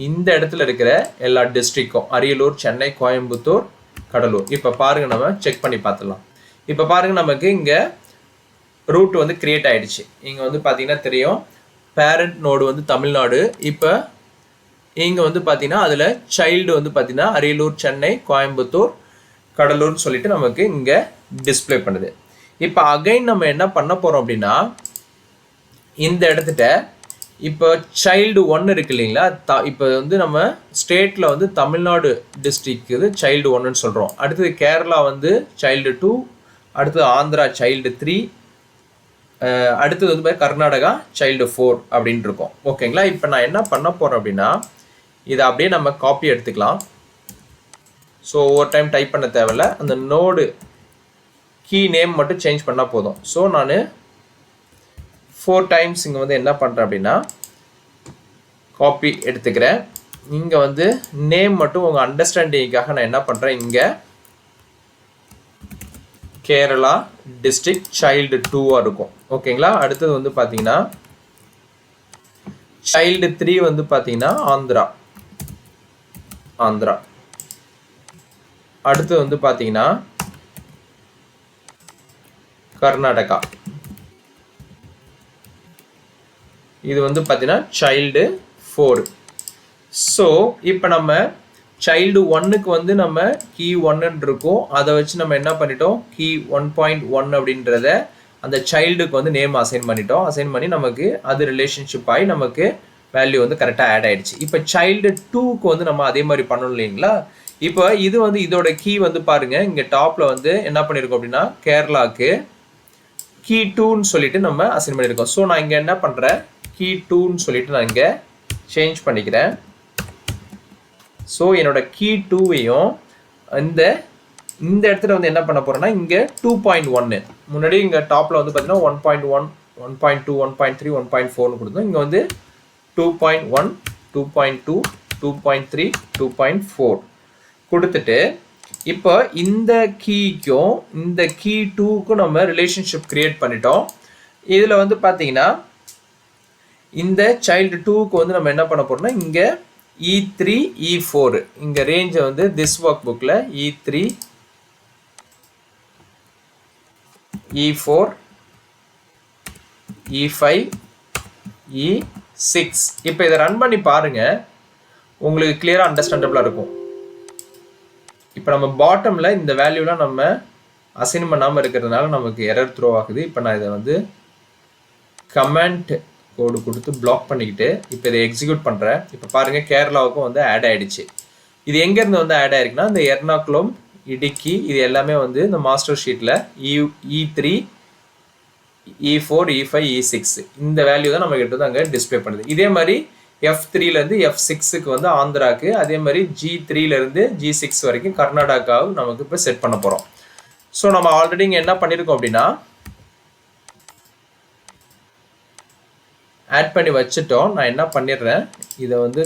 [SPEAKER 1] இந்த இடத்துல இருக்கிற எல்லா டிஸ்ட்ரிக்டும் அரியலூர், சென்னை, கோயம்புத்தூர், கடலூர். இப்போ பாருங்கள், நம்ம செக் பண்ணி பார்த்துடலாம். இப்போ பாருங்கள், நமக்கு இங்கே ரூட் வந்து கிரியேட் ஆகிடுச்சு. இங்கே வந்து பார்த்தீங்கன்னா தெரியும் பேரண்ட் நோடு வந்து தமிழ்நாடு. இப்போ இங்கே வந்து பார்த்தீங்கன்னா அதில் சைல்டு வந்து பார்த்தீங்கன்னா அரியலூர், சென்னை, கோயம்புத்தூர், கடலூர்னு சொல்லிட்டு நமக்கு இங்கே டிஸ்பிளே பண்ணுது. இப்போ அகைன் நம்ம என்ன பண்ண போகிறோம் அப்படின்னா இந்த இடத்துல இப்போ சைல்டு 1 இருக்கு இல்லைங்களா, இப்போ வந்து நம்ம ஸ்டேட்டில் வந்து தமிழ்நாடு டிஸ்ட்ரிக்ட் இது சைல்டு 1ன்னு சொல்கிறோம். அடுத்தது கேரளா வந்து சைல்டு 2, அடுத்தது ஆந்திரா சைல்டு 3, அடுத்தது வந்து கர்நாடகா சைல்டு 4 அப்படின்னு இருக்கும். ஓகேங்களா? இப்போ நான் என்ன பண்ண போகிறேன் அப்படின்னா இதை அப்படியே நம்ம காப்பி எடுத்துக்கலாம். ஸோ ஒவ்வொரு டைம் டைப் பண்ண தேவையில்ல, அந்த நோடு கீ நேம் மட்டும் சேஞ்ச் பண்ணால் போதும். ஸோ நான் 4 டைம்ஸ் இங்கே வந்து என்ன பண்ணுறேன் அப்படின்னா காப்பி எடுத்துக்கிறேன். இங்கே வந்து நேம் மட்டும் உங்கள் அண்டர்ஸ்டாண்டிங்காக நான் என்ன பண்ணுறேன், இங்கே கேரளா டிஸ்ட்ரிக்ட் சைல்டு 2 இருக்கும். ஓகேங்களா? அடுத்தது வந்து பார்த்தீங்கன்னா சைல்டு 3 வந்து பார்த்தீங்கன்னா ஆந்திரா. அடுத்து வந்து பார்த்தீங்கன்னா கர்நாடகா. இது வந்து பார்த்தீங்கன்னா சைல்டு 4. ஸோ இப்போ நம்ம சைல்டு 1க்கு வந்து நம்ம கீ 1ன்னு இருக்கும். அதை வச்சு நம்ம என்ன பண்ணிட்டோம், கீ 1.1 அப்படின்றத அந்த சைல்டுக்கு வந்து நேம் அசைன் பண்ணிட்டோம். அசைன் பண்ணி நமக்கு அது ரிலேஷன்ஷிப் ஆகி நமக்கு வேல்யூ வந்து கரெக்டாக ஆட் ஆயிடுச்சு. இப்போ சைல்டு 2க்கு வந்து நம்ம அதே மாதிரி பண்ணணும் இல்லைங்களா? இப்போ இது வந்து இதோட கீ வந்து பாருங்க, இங்கே டாப்பில் வந்து என்ன பண்ணியிருக்கோம் அப்படின்னா கேரளாவுக்கு கீ 2ன்னு சொல்லிட்டு நம்ம அசைன் பண்ணியிருக்கோம். ஸோ நான் இங்கே என்ன பண்ணுறேன், கீ 2ன்னு சொல்லிட்டு நான் இங்கே சேஞ்ச் பண்ணிக்கிறேன். ஸோ என்னோட கீ 2வையும் இந்த இடத்துல வந்து என்ன பண்ண போகிறேன்னா இங்கே 2.1 முன்னாடி இங்கே டாப்பில் வந்து பார்த்தீங்கன்னா 1.1 1.2 1.3 1.4ன்னு கொடுத்தோம். இங்கே வந்து 2.1 2.2 2.3 2.4 கொடுத்துட்டு இப்போ இந்த கீக்கும் இந்த கீ 2க்கும் நம்ம ரிலேஷன்ஷிப் கிரியேட் பண்ணிட்டோம். இதில் வந்து பார்த்தீங்கன்னா இந்த சைல்டு 2க்கு வந்து நம்ம என்ன பண்ண போறோம்னா இங்கே E3 E4 இங்கே ரேஞ்சை வந்து திஸ் ஒர்க் புக்கில் E3 E4 E5 E6 இப்போ இதை ரன் பண்ணி பாருங்க, உங்களுக்கு கிளியராக அண்டர்ஸ்டாண்டபிளாக இருக்கும். இப்போ நம்ம பாட்டமில் இந்த வேல்யூலாம் நம்ம அசைன் பண்ணாமல் இருக்கிறதுனால நமக்கு எரர் த்ரோ ஆகுது. இப்போ நான் இதை வந்து கமெண்ட் கோடு கொடுத்து பிளாக் பண்ணிக்கிட்டு இப்போ இதை எக்ஸிக்யூட் பண்ணுறேன். இப்போ பாருங்கள் கேரளாவுக்கும் வந்து ஆட் ஆகிடுச்சு. இது எங்கேருந்து வந்து ஆட் ஆகிருக்குன்னா இந்த எர்ணாகுளம் இடுக்கி இது எல்லாமே வந்து இந்த மாஸ்டர் ஷீட்டில் E3 E4 E5 E6 இந்த வேல்யூ தான் நம்ம கிட்ட வந்து அங்கே டிஸ்பிளே பண்ணுது. இதே மாதிரி F3லேருந்து F6க்கு வந்து ஆந்திராவுக்கு, அதே மாதிரி G3லேருந்து G6 வரைக்கும் கர்நாடகாவுக்கு நமக்கு இப்போ செட் பண்ண போகிறோம். ஸோ நம்ம ஆல்ரெடி இங்கே என்ன பண்ணியிருக்கோம் அப்படின்னா ஆட் பண்ணி வச்சுட்டோம். நான் என்ன பண்ணிடுறேன், இதை வந்து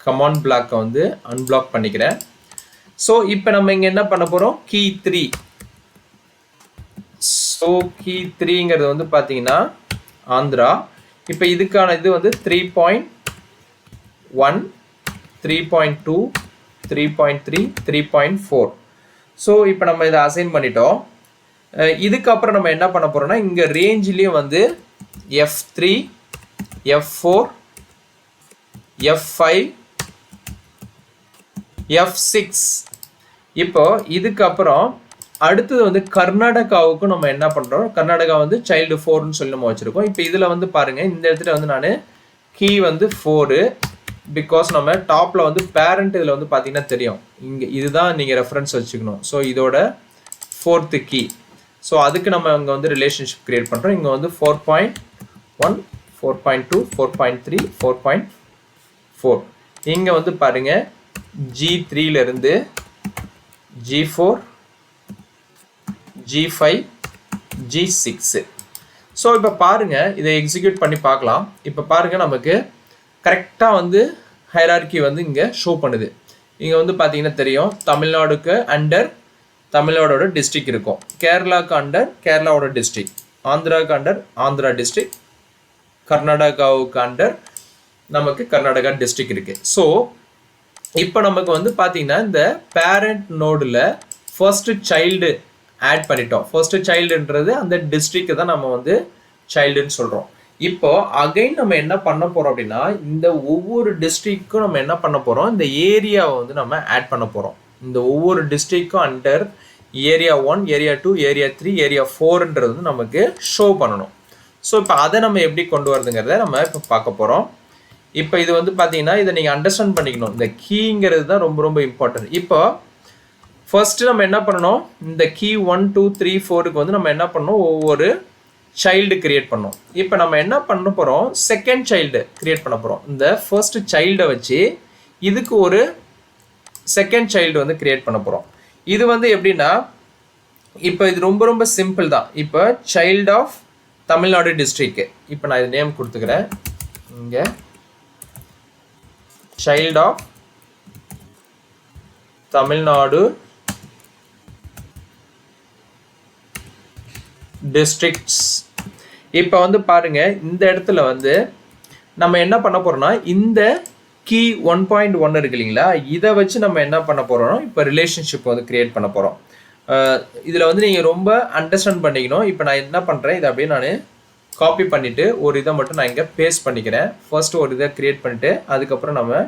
[SPEAKER 1] கமாண்ட் பிளாக்கை வந்து அன்பிளாக் பண்ணிக்கிறேன். ஸோ இப்போ நம்ம இங்கே என்ன பண்ண போகிறோம், கீ 3. ஸோ கீ 3ங்கிறது வந்து பார்த்தீங்கன்னா ஆந்திரா. இப்போ இதுக்கான இது வந்து 3.1 3.2 3.3 3.4. ஸோ இப்போ நம்ம இதை அசைன் பண்ணிட்டோம். இதுக்கப்புறம் நம்ம என்ன பண்ண போகிறோம்னா இங்கே ரேஞ்சிலேயே வந்து F3 F4 F5 F6 இப்போ இதுக்கப்புறம் அடுத்தது வந்து கர்நாடகாவுக்கும் நம்ம என்ன பண்ணுறோம், கர்நாடகா வந்து சைல்டு 4ன்னு சொல்லி நம்ம வச்சுருக்கோம். இப்போ இதில் வந்து பாருங்கள், இந்த இடத்துல வந்து நான் கீ வந்து 4 பிகாஸ் நம்ம டாப்பில் வந்து பேரண்ட் இதில் வந்து பார்த்தீங்கன்னா தெரியும், இங்கே இதுதான் நீங்கள் ரெஃபரன்ஸ் வச்சுக்கணும். ஸோ இதோட 4th கீ. ஸோ அதுக்கு நம்ம இங்கே வந்து ரிலேஷன்ஷிப் கிரியேட் பண்ணுறோம். இங்கே வந்து 4.1 4.2 4.3 4.4 இங்கே வந்து பாருங்கள் G3லேருந்து G4 G5 G6. ஸோ இப்போ பாருங்கள், இதை எக்ஸிக்யூட் பண்ணி பார்க்கலாம். இப்போ பாருங்கள், நமக்கு கரெக்டாக வந்து ஹைரார்கி வந்து இங்கே ஷோ பண்ணுது. இங்கே வந்து பார்த்தீங்கன்னா தெரியும், தமிழ்நாடுக்கு அண்டர் தமிழ்நாடோட டிஸ்ட்ரிக்ட் இருக்கும், கேரளாவுக்கு அண்டர் கேரளாவோட டிஸ்ட்ரிக்ட், ஆந்திராவுக்கு அண்டர் ஆந்திரா டிஸ்ட்ரிக்ட், கர்நாடகாவுக்கு அண்டர் நமக்கு கர்நாடகா டிஸ்ட்ரிக்ட் இருக்குது. ஸோ இப்போ நமக்கு வந்து பார்த்தீங்கன்னா இந்த பேரண்ட் நோடில் ஃபர்ஸ்ட் சைல்டு ஆட் பண்ணிட்டோம். ஃபர்ஸ்ட் சைல்டுன்றது அந்த டிஸ்ட்ரிக்ட் தான் நம்ம வந்து சைல்டுன்னு சொல்கிறோம். இப்போ அகைன் நம்ம என்ன பண்ண போகிறோம் அப்படின்னா இந்த ஒவ்வொரு டிஸ்ட்ரிக்ட்க்கும் நம்ம என்ன பண்ண போகிறோம், இந்த ஏரியாவை வந்து நம்ம ஆட் பண்ண போகிறோம். இந்த ஒவ்வொரு டிஸ்ட்ரிக்ட்க்கும் under area 1 area 2 area 3 area 4ன்றது வந்து நமக்கு ஷோ பண்ணணும். ஸோ இப்போ அதை நம்ம எப்படி கொண்டு வரதுங்கிறத நம்ம இப்போ பார்க்க போகிறோம். இப்போ இது வந்து பார்த்தீங்கன்னா இதை நீங்கள் அண்டர்ஸ்டாண்ட் பண்ணிக்கணும், இந்த கீங்கிறது தான் ரொம்ப ரொம்ப இம்பார்ட்டன்ட். இப்போ ஃபர்ஸ்ட் நம்ம என்ன பண்ணணும், இந்த கீ 1 2 3 4க்கு வந்து நம்ம என்ன பண்ணணும், ஒவ்வொரு சைல்டு கிரியேட் பண்ணோம். இப்போ நம்ம என்ன பண்ண போகிறோம், செகண்ட் சைல்டு கிரியேட் பண்ண போகிறோம். இந்த ஃபர்ஸ்ட் சைல்டை வச்சு இதுக்கு ஒரு செகண்ட் சைல்டு வந்து கிரியேட் பண்ண போகிறோம். இது வந்து எப்படின்னா இப்போ இது ரொம்ப ரொம்ப சிம்பிள் தான். இப்போ சைல்டு ஆஃப் தமிழ்நாடு டிஸ்ட்ரிக்ட், இப்போ நான் இது நேம் கொடுத்துக்கிறேன். இங்கே சைல்டு ஆஃப் தமிழ்நாடு டிஸ்ட்ரிக்ட்ஸ். இப்போ வந்து பாருங்க, இந்த இடத்துல வந்து நம்ம என்ன பண்ண போறோம்னா இந்த கீ 1.1 இருக்கு இல்லைங்களா, இதை வச்சு நம்ம என்ன பண்ண போறோம், இப்போ ரிலேஷன்ஷிப் வந்து கிரியேட் பண்ண போறோம். இதில் வந்து நீங்கள் ரொம்ப அண்டர்ஸ்டாண்ட் பண்ணிக்கணும். இப்போ நான் என்ன பண்ணுறேன், இதை அப்படியே நான் காப்பி பண்ணிவிட்டு ஒரு இதை மட்டும் நான் இங்கே பேஸ்ட் பண்ணிக்கிறேன். ஃபர்ஸ்ட் ஒரு இதை கிரியேட் பண்ணிவிட்டு அதுக்கப்புறம் நம்ம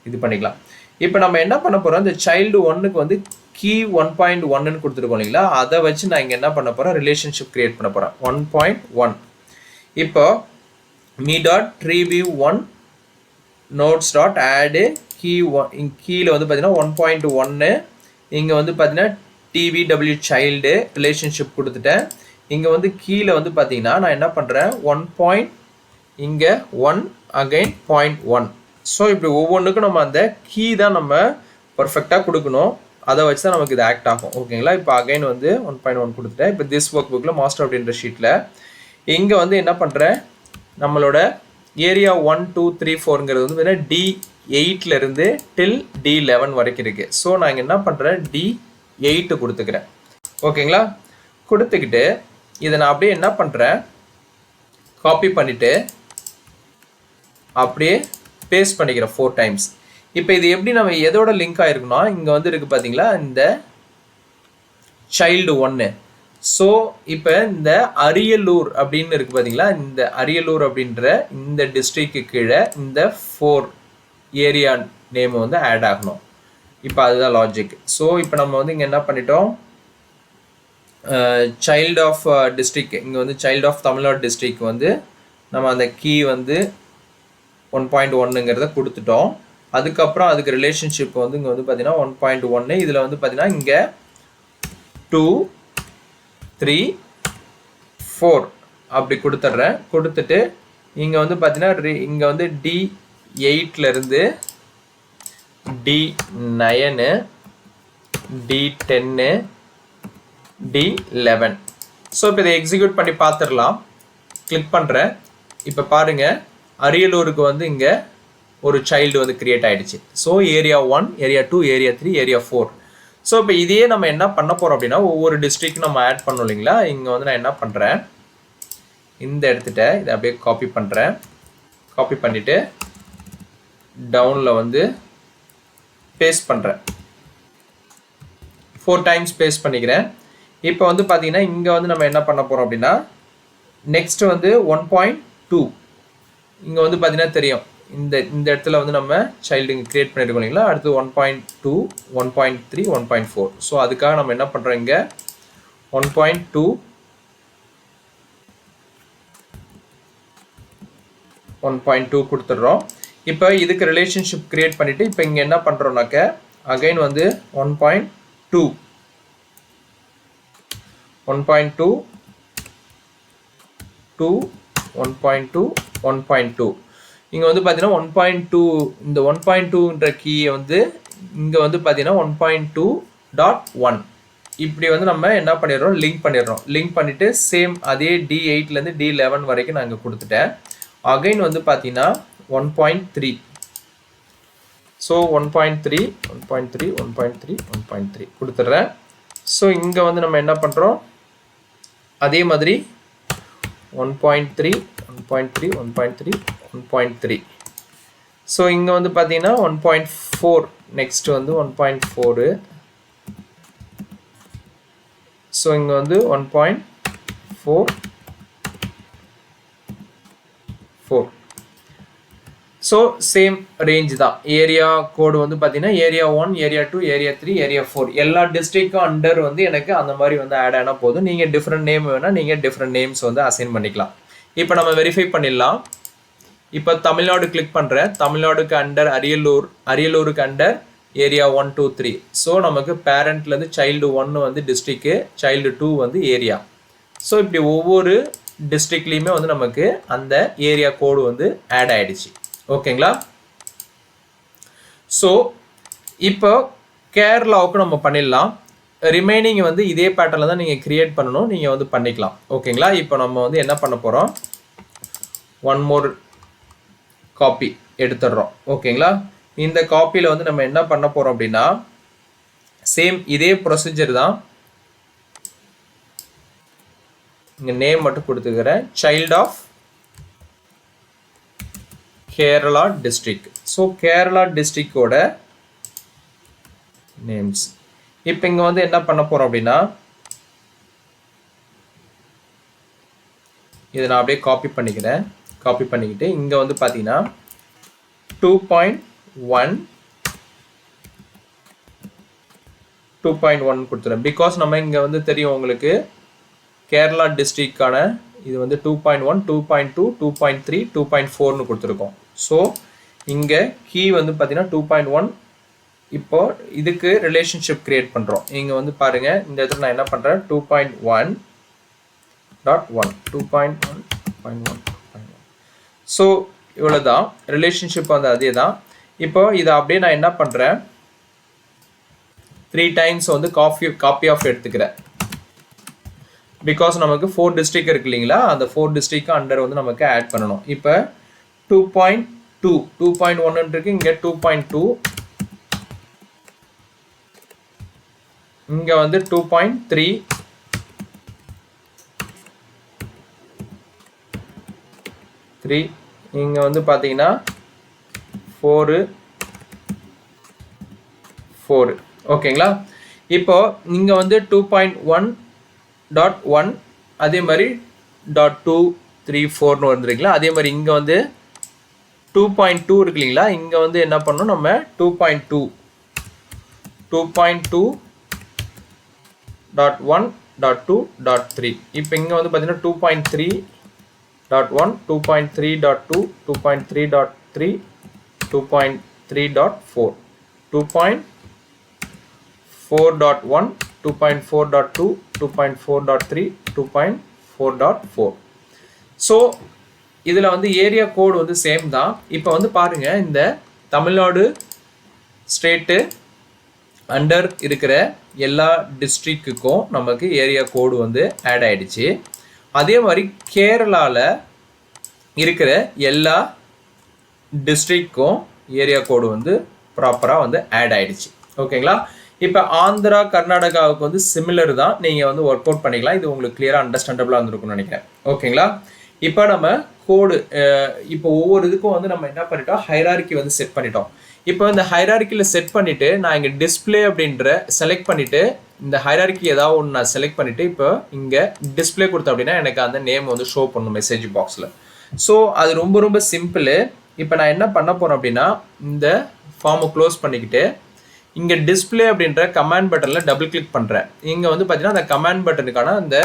[SPEAKER 1] இது பண்ணிக்கலாம். இப்போ நம்ம என்ன பண்ண போகிறோம், இந்த சைல்டு 1க்கு வந்து கீ 1.1ன்னு கொடுத்துருக்கோம் இல்லைங்களா, அதை வச்சு நான் இங்கே என்ன பண்ண போகிறேன், ரிலேஷன்ஷிப் கிரியேட் பண்ண போகிறேன் 1.1. இப்போ me.treeview1 nodes dot add key கீழ வந்து பார்த்தீங்கன்னா 1.1 இங்க வந்து பார்த்தீங்கன்னா TVW child relationship கொடுத்துட்டேன். இங்க வந்து கீழ வந்து பார்த்தீங்கன்னா நான் என்ன பண்றேன் 1. இங்க 1 again 0.1. ஸோ இப்படி ஒவ்வொன்றுக்கும் நம்ம அந்த கீ தான் நம்ம பர்ஃபெக்டாக கொடுக்கணும். அதை வச்சு தான் நமக்கு இது ஆக்ட் ஆகும். ஓகேங்களா? இப்போ அகைன் வந்து 1.1 கொடுத்துட்டேன். இப்போ திஸ் ஒர்க் புக்கில் மாஸ்டர் அப்படின்ற ஷீட்டில் இங்கே வந்து என்ன பண்ணுறேன், நம்மளோட ஏரியா 1 2 3 4ங்கிறது வந்து பார்த்தீங்கன்னா D8லேருந்து till D11 வரைக்கும் இருக்குது. ஸோ நான் இங்கே என்ன பண்ணுறேன் D8 கொடுத்துக்கிறேன். ஓகேங்களா? கொடுத்துக்கிட்டு இதை நான் அப்படியே என்ன பண்ணுறேன், காப்பி பண்ணிவிட்டு அப்படியே பேஸ்ட் பண்ணிக்கிறேன் 4 times. இப்போ இது எப்படி நம்ம எதோட லிங்க் ஆயிருக்குன்னா இங்கே வந்து இருக்குது பார்த்தீங்களா இந்த சைல்டு 1. ஸோ இப்போ இந்த அரியலூர் அப்படின்னு இருக்குது பார்த்தீங்களா, இந்த அரியலூர் அப்படின்ற இந்த டிஸ்ட்ரிக்க்கு கீழே இந்த 4 ஏரியா நேம் வந்து ஆட் ஆகணும். இப்போ அதுதான் லாஜிக். ஸோ இப்போ நம்ம வந்து இங்கே என்ன பண்ணிட்டோம், சைல்டு ஆஃப் டிஸ்ட்ரிக், இங்கே வந்து சைல்டு ஆஃப் தமிழ்நாடு டிஸ்ட்ரிக் வந்து நம்ம அந்த கீ வந்து 1.1ங்கிறத கொடுத்துட்டோம். அதுக்கப்புறம் அதுக்கு ரிலேஷன்ஷிப் வந்து இங்கே வந்து பார்த்தீங்கன்னா 1.1. இதில் வந்து பார்த்தீங்கன்னா இங்கே 2 3 4 அப்படி கொடுத்துட்றேன். கொடுத்துட்டு இங்கே வந்து பார்த்தீங்கன்னா இங்கே வந்து D8லேருந்து D9 D10 D11. ஸோ இப்போ இதை எக்ஸிக்யூட் பண்ணி பார்த்துடலாம். கிளிக் பண்ணுறேன். இப்போ பாருங்கள், அரியலூருக்கு வந்து இங்கே ஒரு சைல்டு வந்து கிரியேட் ஆகிடுச்சு. So area 1 area 2 area 3 area 4. So இப்போ இதையே நம்ம என்ன பண்ண போகிறோம் அப்படின்னா ஒவ்வொரு டிஸ்ட்ரிக்ட் நம்ம ஆட் பண்ணோம் இல்லைங்களா. இங்கே வந்து நான் என்ன பண்ணுறேன், இந்த இடத்துட்ட இதை அப்படியே காப்பி பண்ணுறேன். காப்பி பண்ணிவிட்டு டவுனில் வந்து பேஸ்ட் பண்ணுறேன். 4 times பேஸ்ட் பண்ணிக்கிறேன். இப்போ வந்து பார்த்தீங்கன்னா இங்கே வந்து நம்ம என்ன பண்ண போகிறோம் அப்படின்னா நெக்ஸ்ட் வந்து 1.2. இங்கே வந்து பார்த்தீங்கன்னா தெரியும் இந்த இடத்துல வந்து நம்ம சைல்டு இங்கே கிரியேட் பண்ணியிருக்கோம் இல்லைங்களா. அடுத்து 1.2 1.3 1.4. ஸோ அதுக்காக நம்ம என்ன பண்ணுறோம், இங்கே 1.2 1.2 கொடுத்துட்றோம். இப்போ இதுக்கு ரிலேஷன்ஷிப் கிரியேட் பண்ணிவிட்டு இப்போ இங்கே என்ன பண்ணுறோம்னாக்க அகைன் வந்து 1.2 1.2 2 1.2 1.2. இங்கே வந்து பார்த்தீங்கன்னா 1.2 இந்த 1.2ன்ற கீயை வந்து இங்கே வந்து பார்த்தீங்கன்னா 1.2.1 இப்படி வந்து நம்ம என்ன பண்ணிடுறோம், லிங்க் பண்ணிடுறோம். லிங்க் பண்ணிவிட்டு சேம் அதே D8லேருந்து D11 வரைக்கும் நான் இங்கே கொடுத்துட்டேன். அகைன் வந்து பார்த்தீங்கன்னா 1.3. ஸோ 1.3 1.3 1.3 1.3 கொடுத்துட்றேன். ஸோ இங்கே வந்து நம்ம என்ன பண்ணுறோம், அதே மாதிரி 1.3 1.3 1.3 1.3. ஸோ இங்கே வந்து பார்த்தீங்கன்னா 1.4 நெக்ஸ்ட் வந்து 1.4. ஸோ இங்கே வந்து 1.4 4. ஸோ சேம் ரேஞ்ச் தான். ஏரியா கோடு வந்து பார்த்தீங்கன்னா ஏரியா 1 ஏரியா 2 ஏரியா 3 ஏரியா 4 எல்லா டிஸ்ட்ரிக்டும் அண்டர் வந்து எனக்கு அந்த மாதிரி வந்து ஆட் ஆனால் போதும். நீங்கள் டிஃப்ரெண்ட் நேம் வேணால் நீங்கள் டிஃப்ரெண்ட் நேம்ஸ் வந்து அசைன் பண்ணிக்கலாம். இப்போ நம்ம வெரிஃபை பண்ணிடலாம். இப்போ தமிழ்நாடு கிளிக் பண்ணுறேன். தமிழ்நாடுக்கு அண்டர் அரியலூர், அரியலூருக்கு அண்டர் ஏரியா 1 2 3. ஸோ நமக்கு பேரண்ட்லேருந்து சைல்டு 1 வந்து டிஸ்ட்ரிக்கு, சைல்டு 2 வந்து ஏரியா. ஸோ இப்படி ஒவ்வொரு டிஸ்ட்ரிக்ட்லேயுமே வந்து நமக்கு அந்த ஏரியா கோடு வந்து ஆட் ஆகிடுச்சு. ஓகேங்களா? ஸோ இப்போ கேரளாவுக்கு நம்ம பண்ணிடலாம். ரிமைனிங் வந்து இதே பேட்டர்னில் தான் நீங்கள் கிரியேட் பண்ணணும், நீங்கள் வந்து பண்ணிக்கலாம். ஓகேங்களா? இப்போ நம்ம வந்து என்ன பண்ண போகிறோம், 1 more காப்பி எடுத்துடுறோம். ஓகேங்களா? இந்த காப்பியில் வந்து நம்ம என்ன பண்ண போகிறோம் அப்படின்னா சேம் இதே ப்ரொசீஜர் தான். இங்கே நேம் மட்டும் கொடுத்துக்கிறேன், child of Kerala district. So Kerala டிஸ்ட்ரிக்டோட நேம்ஸ். இப்போ இங்கே வந்து என்ன பண்ண போகிறோம் அப்படின்னா இதை நான் அப்படியே காப்பி பண்ணிக்கிறேன். காப்பி பண்ணிக்கிட்டு இங்கே வந்து பார்த்தீங்கன்னா 2.1 2.1 கொடுத்துறேன். பிகாஸ் நம்ம இங்கே வந்து தெரியும் உங்களுக்கு கேரளா டிஸ்ட்ரிக்டான இது வந்து 2.1 2.2 2.3 2.4னு கொடுத்துருக்கோம். ஸோ இங்க key வந்து பாத்தீங்கன்னா 2.1. இப்போ இதுக்கு ரிலேஷன்ஷிப் கிரியேட் பண்றோம். இங்க வந்து பாருங்க இந்த இடத்துல நான் என்ன பண்றேன் 2.1.1 2.1.1. ஸோ இவ்வளவுதான் ரிலேஷன்ஷிப் வந்து அதே தான். இப்போ இதை அப்படியே நான் என்ன பண்றேன் 3 times வந்து காப்பி ஆஃப் எடுத்துக்கிறேன். பிகாஸ் நமக்கு 4 டிஸ்ட்ரிக்ட் இருக்கு இல்லைங்களா, அந்த 4 டிஸ்ட்ரிக்ட் அண்டர் வந்து நமக்கு ஆட் பண்ணணும். இப்போ 2.2 2.1 இருக்கு, இங்க 2.2, இங்க வந்து 2.3, இங்க வந்து பாத்தீங்கன்னா 4 ஓகேங்களா. இப்போ இங்க வந்து 2.1.1 அதே மாதிரி .234 வந்துருக்கீங்களா. அதே மாதிரி இங்க வந்து 2.2 இருக்கு இல்லைங்களா, இங்க வந்து என்ன பண்ணணும் நம்ம 2.2.1.2.3. இப்போ இங்க வந்து பாத்தீங்கன்னா 2.3.1 2.3.2 2.3.3 2.3.4 2.4.1 2.4.2 2.4.3 2.4.4. ஸோ இதில் வந்து ஏரியா கோடு வந்து சேம் தான். இப்போ வந்து பாருங்க இந்த தமிழ்நாடு ஸ்டேட்டு அண்டர் இருக்கிற எல்லா டிஸ்ட்ரிக்ட்டுக்கும் நமக்கு ஏரியா கோடு வந்து ஆட் ஆயிடுச்சு. அதே மாதிரி கேரளாவில் இருக்கிற எல்லா டிஸ்ட்ரிக்ட்க்கும் ஏரியா கோடு வந்து ப்ராப்பராக வந்து ஆட் ஆயிடுச்சு. ஓகேங்களா. இப்போ ஆந்திரா கர்நாடகாவுக்கு வந்து சிமிலர் தான், நீங்கள் வந்து ஒர்க் அவுட் பண்ணிக்கலாம். இது உங்களுக்கு கிளியராக அண்டர்ஸ்டாண்டபிளாக இருந்திருக்கும்னு நினைக்கிறேன். ஓகேங்களா. இப்போ நம்ம கோடு இப்போ ஒவ்வொரு இதுக்கும் வந்து நம்ம என்ன பண்ணிட்டோம் ஹைரார்கி வந்து செட் பண்ணிட்டோம். இப்போ இந்த ஹைரார்கியில் செட் பண்ணிவிட்டு நான் இங்கே டிஸ்பிளே அப்படின்ற செலக்ட் பண்ணிவிட்டு இந்த ஹைரார்கி ஏதாவது ஒன்று நான் செலக்ட் பண்ணிவிட்டு இப்போ இங்கே டிஸ்பிளே கொடுத்தேன் அப்படின்னா எனக்கு அந்த நேம் வந்து ஷோ பண்ணும் மெசேஜ் பாக்ஸில். ஸோ அது ரொம்ப ரொம்ப சிம்பிள். இப்போ நான் என்ன பண்ண போகிறேன் அப்படின்னா இந்த ஃபார்மை க்ளோஸ் பண்ணிக்கிட்டு இங்கே டிஸ்பிளே அப்படின்ற கமாண்ட் பட்டனில் டபுள் கிளிக் பண்ணுறேன். இங்கே வந்து பார்த்தீங்கன்னா அந்த கமாண்ட் பட்டனுக்கான அந்த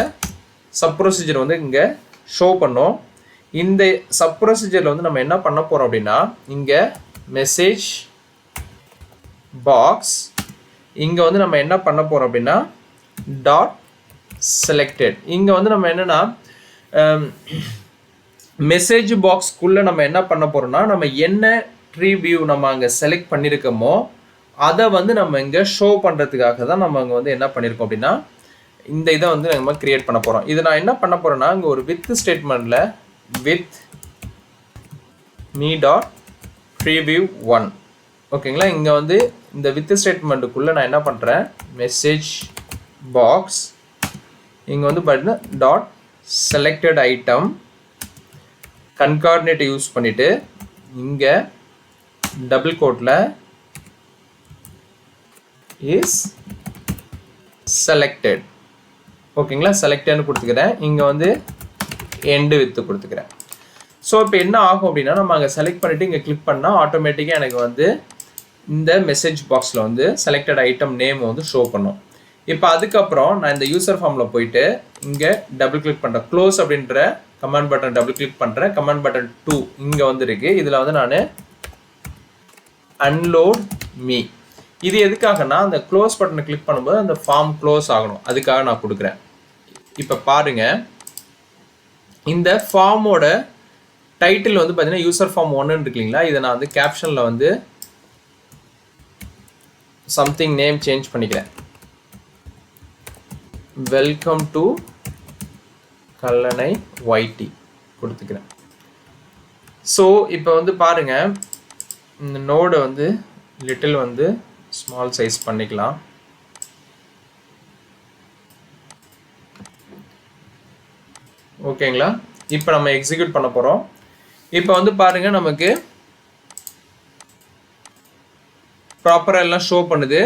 [SPEAKER 1] சப் ப்ரொசீஜர் வந்து இங்கே ஷோ பண்ணோம். இந்த சப் ப்ரொசீஜரில் வந்து நம்ம என்ன பண்ண போகிறோம் அப்படின்னா இங்கே மெசேஜ் பாக்ஸ் இங்கே வந்து நம்ம என்ன பண்ண போகிறோம் அப்படின்னா டாட் செலக்டட். இங்கே வந்து நம்ம என்னென்னா மெசேஜ் பாக்ஸ்க்குள்ளே நம்ம என்ன பண்ண போகிறோம்னா நம்ம என்ன ட்ரீ வியூ நம்ம அங்கே செலக்ட் பண்ணியிருக்கோமோ அதை வந்து நம்ம இங்கே ஷோ பண்ணுறதுக்காக தான் நம்ம அங்கே வந்து என்ன பண்ணியிருக்கோம் அப்படின்னா இந்த இதை வந்து நம்ம கிரியேட் பண்ண போகிறோம். இது நான் என்ன பண்ண போகிறேன்னா இங்கே ஒரு வித் ஸ்டேட்மெண்ட்டில் வித் மீ டாட் ப்ரீவியூ 1 ஓகேங்களா. இங்கே வந்து இந்த வித் ஸ்டேட்மெண்ட்டுக்குள்ளே நான் என்ன பண்ணுறேன் மெசேஜ் பாக்ஸ் இங்கே வந்து பார்த்தீங்கன்னா டாட் செலக்டட் ஐட்டம் கன்கார்டினேட்டை யூஸ் பண்ணிவிட்டு இங்கே டபுள் கோட்டில் இஸ் செலக்டட் ஓகேங்களா. செலக்டட்னு கொடுத்துக்கிறேன். இங்கே வந்து எண்டு வித்து கொடுத்துக்கிறேன். ஸோ இப்போ என்ன ஆகும் அப்படின்னா நம்ம அங்கே செலக்ட் பண்ணிவிட்டு இங்கே கிளிக் பண்ணால் ஆட்டோமேட்டிக்காக எனக்கு வந்து இந்த மெசேஜ் பாக்ஸில் வந்து செலக்டட் ஐட்டம் நேம் வந்து ஷோ பண்ணும். இப்போ அதுக்கப்புறம் நான் இந்த யூசர் ஃபார்மில் போயிட்டு இங்கே டபுள் கிளிக் பண்ணுறேன். க்ளோஸ் அப்படின்ற கமாண்ட் பட்டன் டபுள் கிளிக் பண்ணுறேன். கமாண்ட் பட்டன் 2 இங்கே வந்து இருக்கு. இதில் வந்து நான் அன்லோட் மீ இது எதுக்காகனா அந்த க்ளோஸ் பட்டனை கிளிக் பண்ணும்போது அந்த ஃபார்ம் க்ளோஸ் ஆகணும், அதுக்காக நான் கொடுக்குறேன். இப்போ பாருங்க இந்த ஃபார்மோட டைட்டில் வந்து பார்த்தீங்கன்னா யூசர் ஃபார்ம் 1 இருக்கு இல்லைங்களா. இதை நான் வந்து கேப்ஷனில் வந்து சம்திங் நேம் சேஞ்ச் பண்ணிக்கிறேன். வெல்கம் டு கல்லணை YT கொடுத்துக்கிறேன். ஸோ இப்போ வந்து பாருங்க இந்த நோடை வந்து லிட்டில் வந்து ஸ்மால் சைஸ் பண்ணிக்கலாம். ஓகேங்களா. இப்போ நம்ம எக்ஸிக்யூட் பண்ண போகிறோம். இப்போ வந்து பாருங்க நமக்கு ப்ராப்பராக எல்லாம் ஷோ பண்ணுது.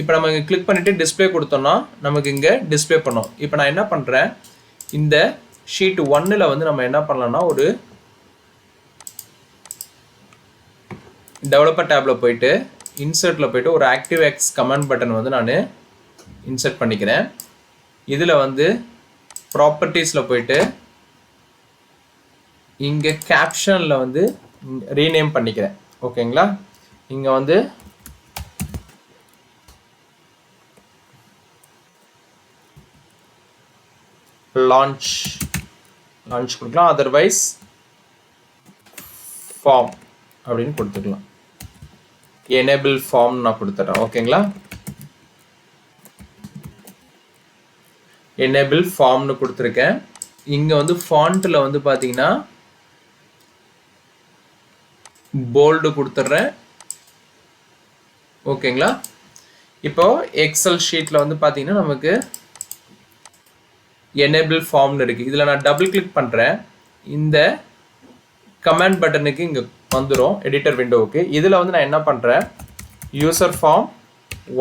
[SPEAKER 1] இப்போ நம்ம இங்கே கிளிக் பண்ணிவிட்டு டிஸ்பிளே கொடுத்தோம்னா நமக்கு இங்கே டிஸ்பிளே பண்ணோம். இப்போ நான் என்ன பண்ணுறேன் இந்த ஷீட் 1ல் வந்து நம்ம என்ன பண்ணலாம்னா ஒரு டெவலப்பர் டேப்பில் போயிட்டு இன்சர்ட்டில் போயிட்டு ஒரு ஆக்டிவ் எக்ஸ் கமாண்ட் பட்டன் வந்து நான் இன்சர்ட் பண்ணிக்கிறேன். இதில் வந்து ப்ராப்பர்ட்டிஸில் போயிட்டு இங்கே கேப்ஷனில் வந்து ரீநேம் பண்ணிக்கிறேன். ஓகேங்களா. இங்கே வந்து லான்ச் கொடுக்கலாம், அதர்வைஸ் ஃபார்ம் அப்படின்னு கொடுத்துக்கலாம். எனேபிள் ஃபார்ம் நான் கொடுத்துட்றேன். ஓகேங்களா, எனேபிள் ஃபார்ம்னு கொடுத்துருக்கேன். இங்கே வந்து ஃபாண்ட்டில் வந்து பார்த்தீங்கன்னா போல்டு கொடுத்துட்றேன். ஓகேங்களா. இப்போ எக்ஸல் ஷீட்டில் வந்து பார்த்தீங்கன்னா நமக்கு எனேபிள் ஃபார்ம்னு இருக்குது. இதில் நான் டபுள் கிளிக் பண்ணுறேன். இந்த கமாண்ட் பட்டனுக்கு இங்கே வந்துடும் எடிட்டர் விண்டோவுக்கு. இதில் வந்து நான் என்ன பண்ணுறேன், யூசர் ஃபார்ம்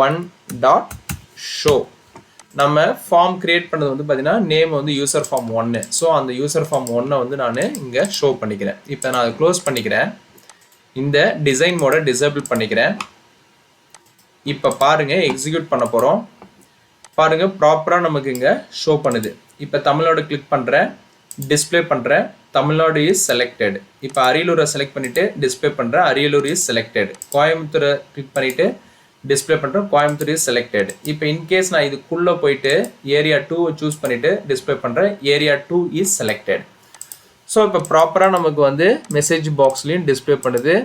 [SPEAKER 1] 1.show. நம்ம ஃபார்ம் கிரியேட் பண்ணது வந்து பார்த்தீங்கன்னா நேம் வந்து யூசர் ஃபார்ம் 1. ஸோ அந்த யூசர் ஃபார்ம் 1 வந்து நான் இங்கே ஷோ பண்ணிக்கிறேன். இப்போ நான் அதை க்ளோஸ் பண்ணிக்கிறேன். இந்த டிசைன் மோடை டிசேபிள் பண்ணிக்கிறேன். இப்போ பாருங்கள், எக்ஸிக்யூட் பண்ண போகிறோம். பாருங்கள், ப்ராப்பராக நமக்கு இங்கே ஷோ பண்ணுது. இப்போ தமிழ்நாடு கிளிக் பண்ணுறேன், டிஸ்பிளே பண்ணுறேன், தமிழ்நாடு இஸ் செலக்டட். இப்போ அரியலூரை செலக்ட் பண்ணிவிட்டு டிஸ்பிளே பண்ணுறேன், அரியலூர் இஸ் செலக்டட். கோயம்புத்தூரை கிளிக் பண்ணிவிட்டு டிஸ்பிளே பண்ணுறேன், கோயம்புத்தூர் இஸ் செலக்டட். இப்போ இன்கேஸ் நான் இதுக்குள்ளே போயிட்டு ஏரியா 2 சூஸ் பண்ணிவிட்டு டிஸ்பிளே பண்ணுறேன், ஏரியா 2 இஸ் செலக்டட். ஸோ இப்போ ப்ராப்பராக நமக்கு வந்து மெசேஜ் பாக்ஸ்லேயும் டிஸ்பிளே பண்ணுது.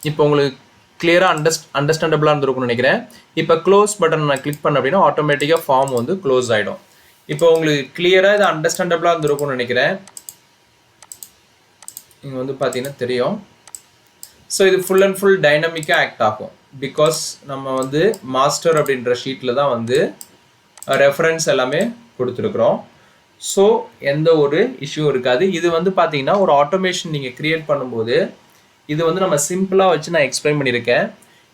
[SPEAKER 1] இப்போ உங்களுக்கு கிளியராக அண்டர்ஸ்டாண்டபிளாக இருந்திருக்கும்னு நினைக்கிறேன். இப்போ க்ளோஸ் பட்டன் நான் கிளிக் பண்ண அப்படின்னா ஆட்டோமேட்டிக்காக ஃபார்ம் வந்து க்ளோஸ் ஆகிடும். இப்போ உங்களுக்கு கிளியராக இது அண்டர்ஸ்டாண்டபிளாக இருந்திருக்கும்னு நினைக்கிறேன். இங்கே வந்து பார்த்தீங்கன்னா தெரியும். ஸோ இது ஃபுல் அண்ட் ஃபுல் டைனமிக்காக ஆக்ட் ஆகும். பிகாஸ் நம்ம வந்து மாஸ்டர் அப்படின்ற ஷீட்டில் தான் வந்து ரெஃபரன்ஸ் எல்லாமே கொடுத்துருக்குறோம். ஸோ எந்த ஒரு இஷ்யூ இருக்காது. இது வந்து பார்த்தீங்கன்னா ஒரு ஆட்டோமேஷன் நீங்கள் க்ரியேட் பண்ணும்போது இது வந்து நம்ம சிம்பிளாக வச்சு நான் எக்ஸ்பிளைன் பண்ணியிருக்கேன்.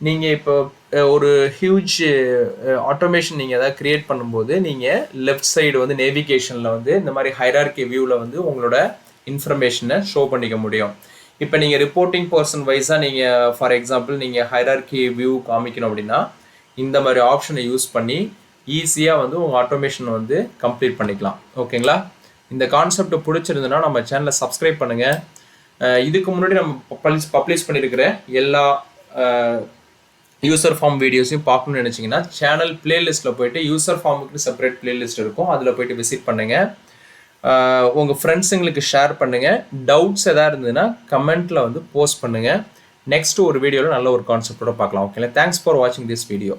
[SPEAKER 1] நீங்கள் இப்போ ஒரு ஹியூஜ் ஆட்டோமேஷன் நீங்கள் எதாவது க்ரியேட் பண்ணும்போது நீங்கள் லெஃப்ட் சைடு வந்து நேவிகேஷனில் வந்து இந்த மாதிரி ஹைரார்கி வியூவில் வந்து உங்களோட இன்ஃபர்மேஷனை ஷோ பண்ணிக்க முடியும். இப்போ நீங்கள் ரிப்போர்ட்டிங் பர்சன் வைஸாக நீங்கள் ஃபார் எக்ஸாம்பிள் நீங்கள் ஹைரார்கி வியூ காமிக்கணும் அப்படின்னா இந்த மாதிரி ஆப்ஷனை யூஸ் பண்ணி ஈஸியாக வந்து உங்கள் ஆட்டோமேஷனை வந்து கம்ப்ளீட் பண்ணிக்கலாம். ஓகேங்களா. இந்த கான்செப்ட் பிடிச்சிருந்துன்னா நம்ம சேனலை சப்ஸ்கிரைப் பண்ணுங்கள். இதுக்கு முன்னாடி நம்ம பப்ளிஷ் பண்ணியிருக்கிற எல்லா யூசர் ஃபார்ம் வீடியோஸையும் பார்க்கணும்னு நினச்சிங்கன்னா சேனல் பிளேலிஸ்ட்டில் போய்ட்டு யூசர் ஃபார்முக்கு செப்பரேட் பிளேலிஸ்ட் இருக்கும், அதில் போய்ட்டு விசிட் பண்ணுங்கள். உங்கள் ஃப்ரெண்ட்ஸுங்களுக்கு ஷேர் பண்ணுங்கள். டவுட்ஸ் எதாவது இருந்ததுன்னா கமெண்ட்டில் வந்து போஸ்ட் பண்ணுங்கள். நெக்ஸ்ட் ஒரு வீடியோவில் நல்ல ஒரு கான்செப்டோட பார்க்கலாம். ஓகேங்களா. தேங்க்ஸ் ஃபார் வாட்சிங் திஸ் வீடியோ.